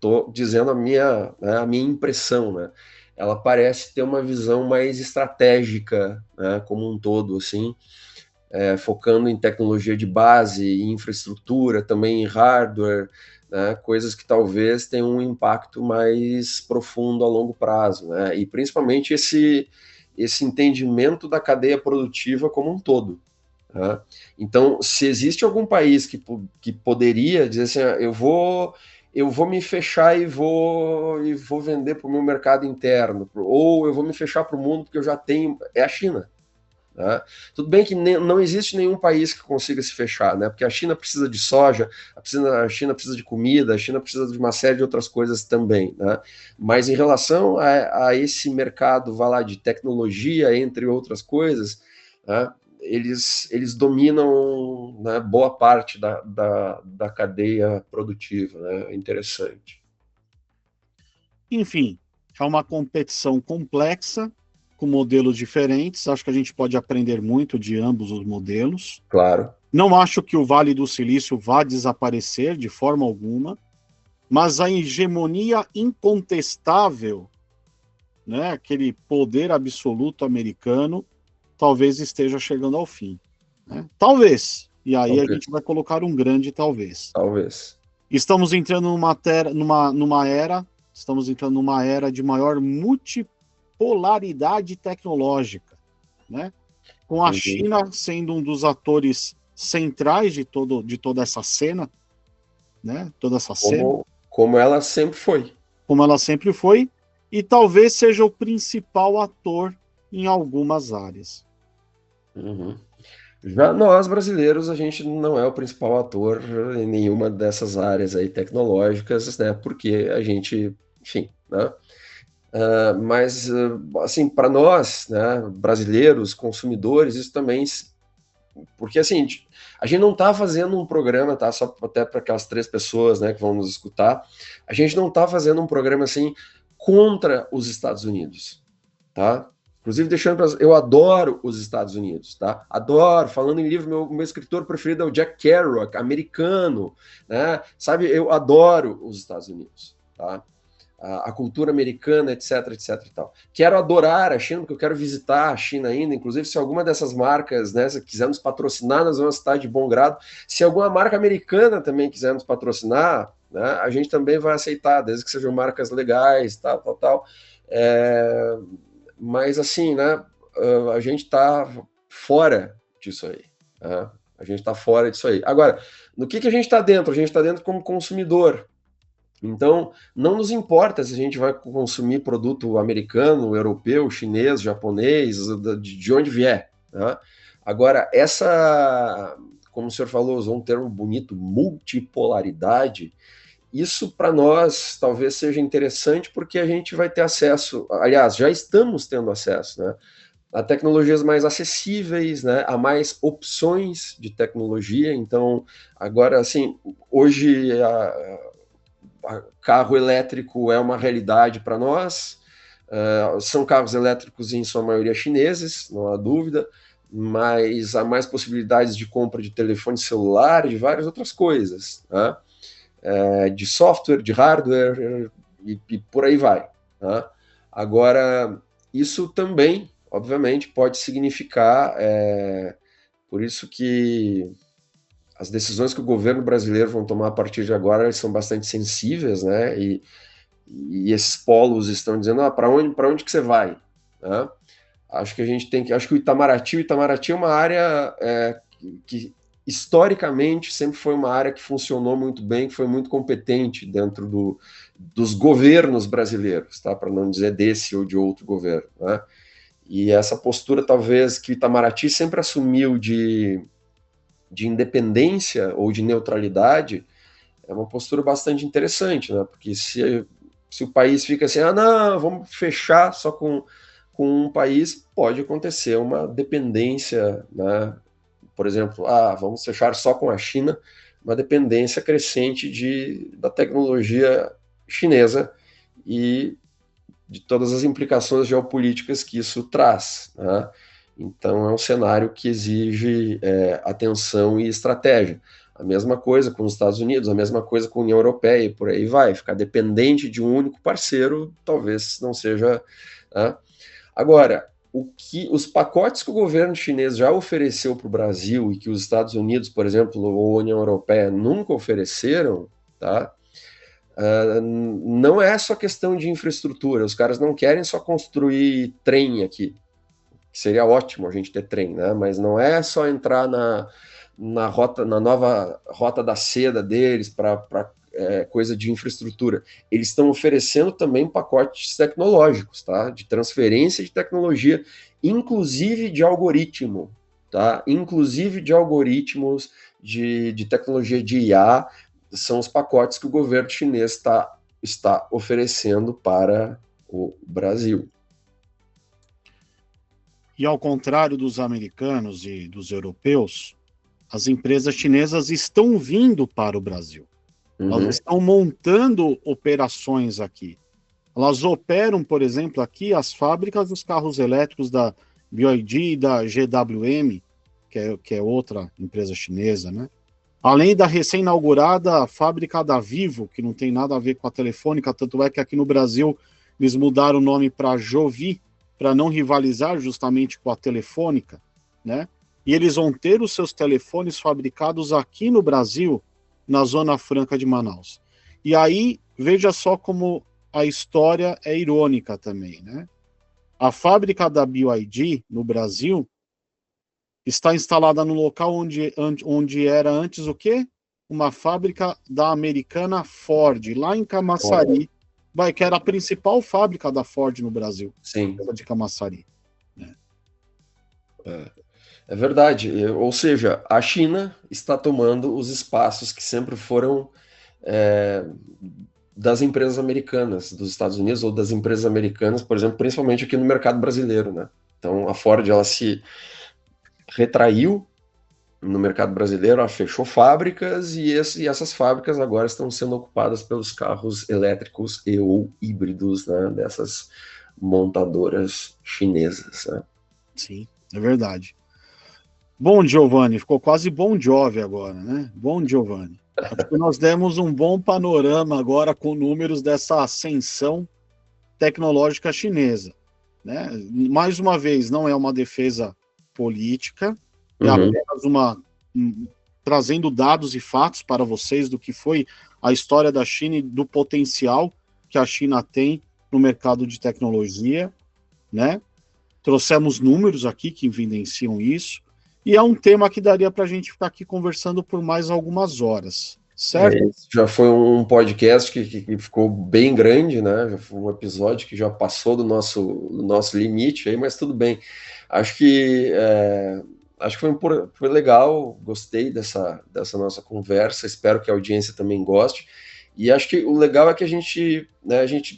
Tô dizendo a minha impressão, né? Ela parece ter uma visão mais estratégica, né, como um todo, assim, focando em tecnologia de base, em infraestrutura, também em hardware, né, coisas que talvez tenham um impacto mais profundo a longo prazo, né, e principalmente esse entendimento da cadeia produtiva como um todo. Né? Então, se existe algum país que poderia dizer assim, eu vou me fechar e vou vender para o meu mercado interno, ou eu vou me fechar para o mundo que eu já tenho, é a China. Né? Tudo bem que não existe nenhum país que consiga se fechar, né? Porque a China precisa de soja, a China precisa de comida, a China precisa de uma série de outras coisas também. Né? Mas em relação a esse mercado, vai lá, de tecnologia, entre outras coisas, né? Eles dominam, né, boa parte da cadeia produtiva. Né? É interessante. Enfim, é uma competição complexa, com modelos diferentes. Acho que a gente pode aprender muito de ambos os modelos. Claro. Não acho que o Vale do Silício vá desaparecer de forma alguma, mas a hegemonia incontestável, né, aquele poder absoluto americano, talvez esteja chegando ao fim. Né? Talvez. E aí talvez. A gente vai colocar um grande talvez. Talvez. Estamos entrando estamos entrando numa era de maior multipolaridade tecnológica, né? Com a China sendo um dos atores centrais de toda essa cena, né? Toda essa cena. Como ela sempre foi. Como ela sempre foi, e talvez seja o principal ator em algumas áreas. Já nós, brasileiros, a gente não é o principal ator em nenhuma dessas áreas aí tecnológicas, né? Porque a gente, enfim, né? Mas, assim, para nós, né, brasileiros, consumidores, isso também... Porque, assim, a gente não está fazendo um programa, tá? Só até para aquelas 3 pessoas, né, que vão nos escutar. A gente não está fazendo um programa, assim, contra os Estados Unidos, tá? Inclusive, eu adoro os Estados Unidos, tá? Adoro. Falando em livro, meu escritor preferido é o Jack Kerouac, americano, né? Sabe, eu adoro os Estados Unidos. tá? A cultura americana, etc, etc e tal. Quero adorar a China, porque eu quero visitar a China ainda, inclusive se alguma dessas marcas, né, se quiser nos patrocinar, nós vamos estar de bom grado. Se alguma marca americana também quiser nos patrocinar, né, a gente também vai aceitar, desde que sejam marcas legais, tal, tal, tal. Mas assim, né, a gente está fora disso aí, né? A gente está fora disso aí. Agora, no que a gente está dentro? A gente está dentro como consumidor. Então, não nos importa se a gente vai consumir produto americano, europeu, chinês, japonês, de onde vier, né? Agora, como o senhor falou, usou um termo bonito, multipolaridade, isso para nós talvez seja interessante porque a gente vai ter acesso, aliás, já estamos tendo acesso, né, a tecnologias mais acessíveis, né, a mais opções de tecnologia. Então, agora, assim, hoje carro elétrico é uma realidade para nós. São carros elétricos em sua maioria chineses, não há dúvida, mas há mais possibilidades de compra de telefone celular e de várias outras coisas, né? De software, de hardware e por aí vai, né? Agora, isso também, obviamente, pode significar, por isso que as decisões que o governo brasileiro vão tomar a partir de agora, elas são bastante sensíveis, né? E esses polos estão dizendo, para onde que você vai, né? Acho que a gente tem que, acho que o Itamaraty é uma área que historicamente sempre foi uma área que funcionou muito bem, que foi muito competente dentro dos governos brasileiros, tá? Para não dizer desse ou de outro governo, né? E essa postura talvez que o Itamaraty sempre assumiu de independência ou de neutralidade é uma postura bastante interessante, né? Porque se o país fica assim, não, vamos fechar só com um país, pode acontecer uma dependência, né? Por exemplo, vamos fechar só com a China, uma dependência crescente da tecnologia chinesa e de todas as implicações geopolíticas que isso traz, né? Então, é um cenário que exige atenção e estratégia. A mesma coisa com os Estados Unidos, a mesma coisa com a União Europeia, e por aí vai. Ficar dependente de um único parceiro talvez não seja, né? Agora, os pacotes que o governo chinês já ofereceu para o Brasil e que os Estados Unidos, por exemplo, ou a União Europeia nunca ofereceram, tá? Não é só questão de infraestrutura. Os caras não querem só construir trem aqui. Seria ótimo a gente ter trem, né? Mas não é só entrar na nova rota da seda deles para coisa de infraestrutura. Eles estão oferecendo também pacotes tecnológicos, tá? De transferência de tecnologia, inclusive de algoritmo, tá? Inclusive de algoritmos de tecnologia de IA, são os pacotes que o governo chinês está oferecendo para o Brasil. E ao contrário dos americanos e dos europeus, as empresas chinesas estão vindo para o Brasil. Elas estão montando operações aqui. Elas operam, por exemplo, aqui as fábricas dos carros elétricos da BYD e da GWM, que é outra empresa chinesa, né? Além da recém-inaugurada fábrica da Vivo, que não tem nada a ver com a Telefônica, tanto é que aqui no Brasil eles mudaram o nome para Jovi, para não rivalizar justamente com a Telefônica, né? E eles vão ter os seus telefones fabricados aqui no Brasil, na Zona Franca de Manaus. E aí, veja só como a história é irônica também, né? A fábrica da BYD, no Brasil, está instalada no local onde era antes o quê? Uma fábrica da americana Ford, lá em Camaçari, que era a principal fábrica da Ford no Brasil. Sim. De Camaçari. Né? É verdade. Ou seja, a China está tomando os espaços que sempre foram das empresas americanas, dos Estados Unidos, ou das empresas americanas, por exemplo, principalmente aqui no mercado brasileiro, né? Então, a Ford, ela se retraiu no mercado brasileiro, ela fechou fábricas e essas fábricas agora estão sendo ocupadas pelos carros elétricos e ou híbridos, né, dessas montadoras chinesas, né? Sim, é verdade. Bom, Giovanni, ficou quase Bon Jovi agora, né? Bom, Giovanni. Acho que nós demos um bom panorama agora com números dessa ascensão tecnológica chinesa, né? Mais uma vez, não é uma defesa política, é apenas trazendo dados e fatos para vocês do que foi a história da China e do potencial que a China tem no mercado de tecnologia, né? Trouxemos números aqui que evidenciam isso, e é um tema que daria para a gente ficar aqui conversando por mais algumas horas, certo? Já foi um podcast que ficou bem grande, né? Já foi um episódio que já passou do nosso limite aí, mas tudo bem. Acho que foi legal, gostei dessa nossa conversa, espero que a audiência também goste. E acho que o legal é que a gente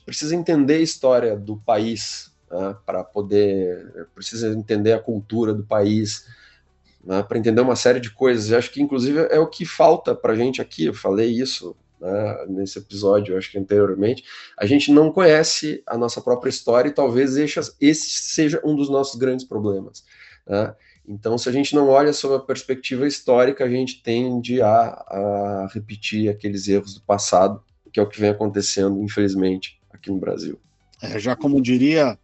precisa entender a história do país, né, precisa entender a cultura do país, né, para entender uma série de coisas. Eu acho que, inclusive, é o que falta para a gente aqui. Eu falei isso, né, nesse episódio, acho que anteriormente. A gente não conhece a nossa própria história e talvez esse seja um dos nossos grandes problemas, né? Então, se a gente não olha sob a perspectiva histórica, a gente tende a repetir aqueles erros do passado, que é o que vem acontecendo, infelizmente, aqui no Brasil. Já como diria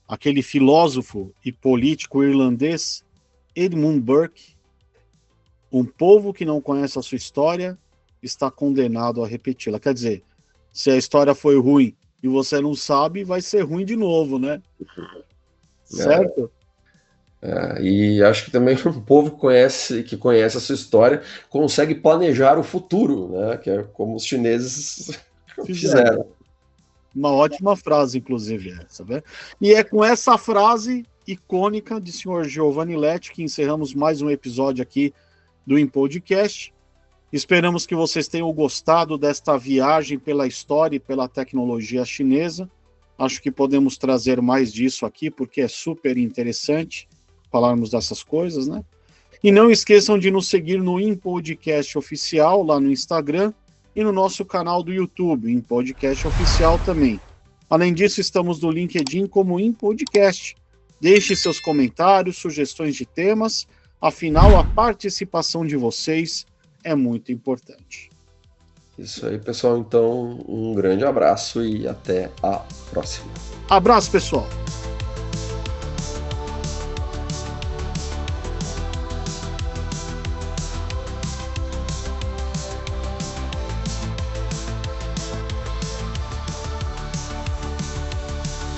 aquele filósofo e político irlandês, Edmund Burke, um povo que não conhece a sua história está condenado a repeti-la. Quer dizer, se a história foi ruim e você não sabe, vai ser ruim de novo, né? Certo? E acho que também um povo que conhece a sua história consegue planejar o futuro, né? Que é como os chineses fizeram. Uma ótima frase, inclusive, essa, né? E é com essa frase icônica de senhor Giovanni Letti que encerramos mais um episódio aqui do InPodcast. Esperamos que vocês tenham gostado desta viagem pela história e pela tecnologia chinesa. Acho que podemos trazer mais disso aqui, porque é super interessante falarmos dessas coisas, né? E não esqueçam de nos seguir no InPodcast Oficial, lá no Instagram, e no nosso canal do YouTube, InPodcast Oficial também. Além disso, estamos no LinkedIn como InPodcast. Deixe seus comentários, sugestões de temas, afinal, a participação de vocês é muito importante. Isso aí, pessoal. Então, um grande abraço e até a próxima. Abraço, pessoal!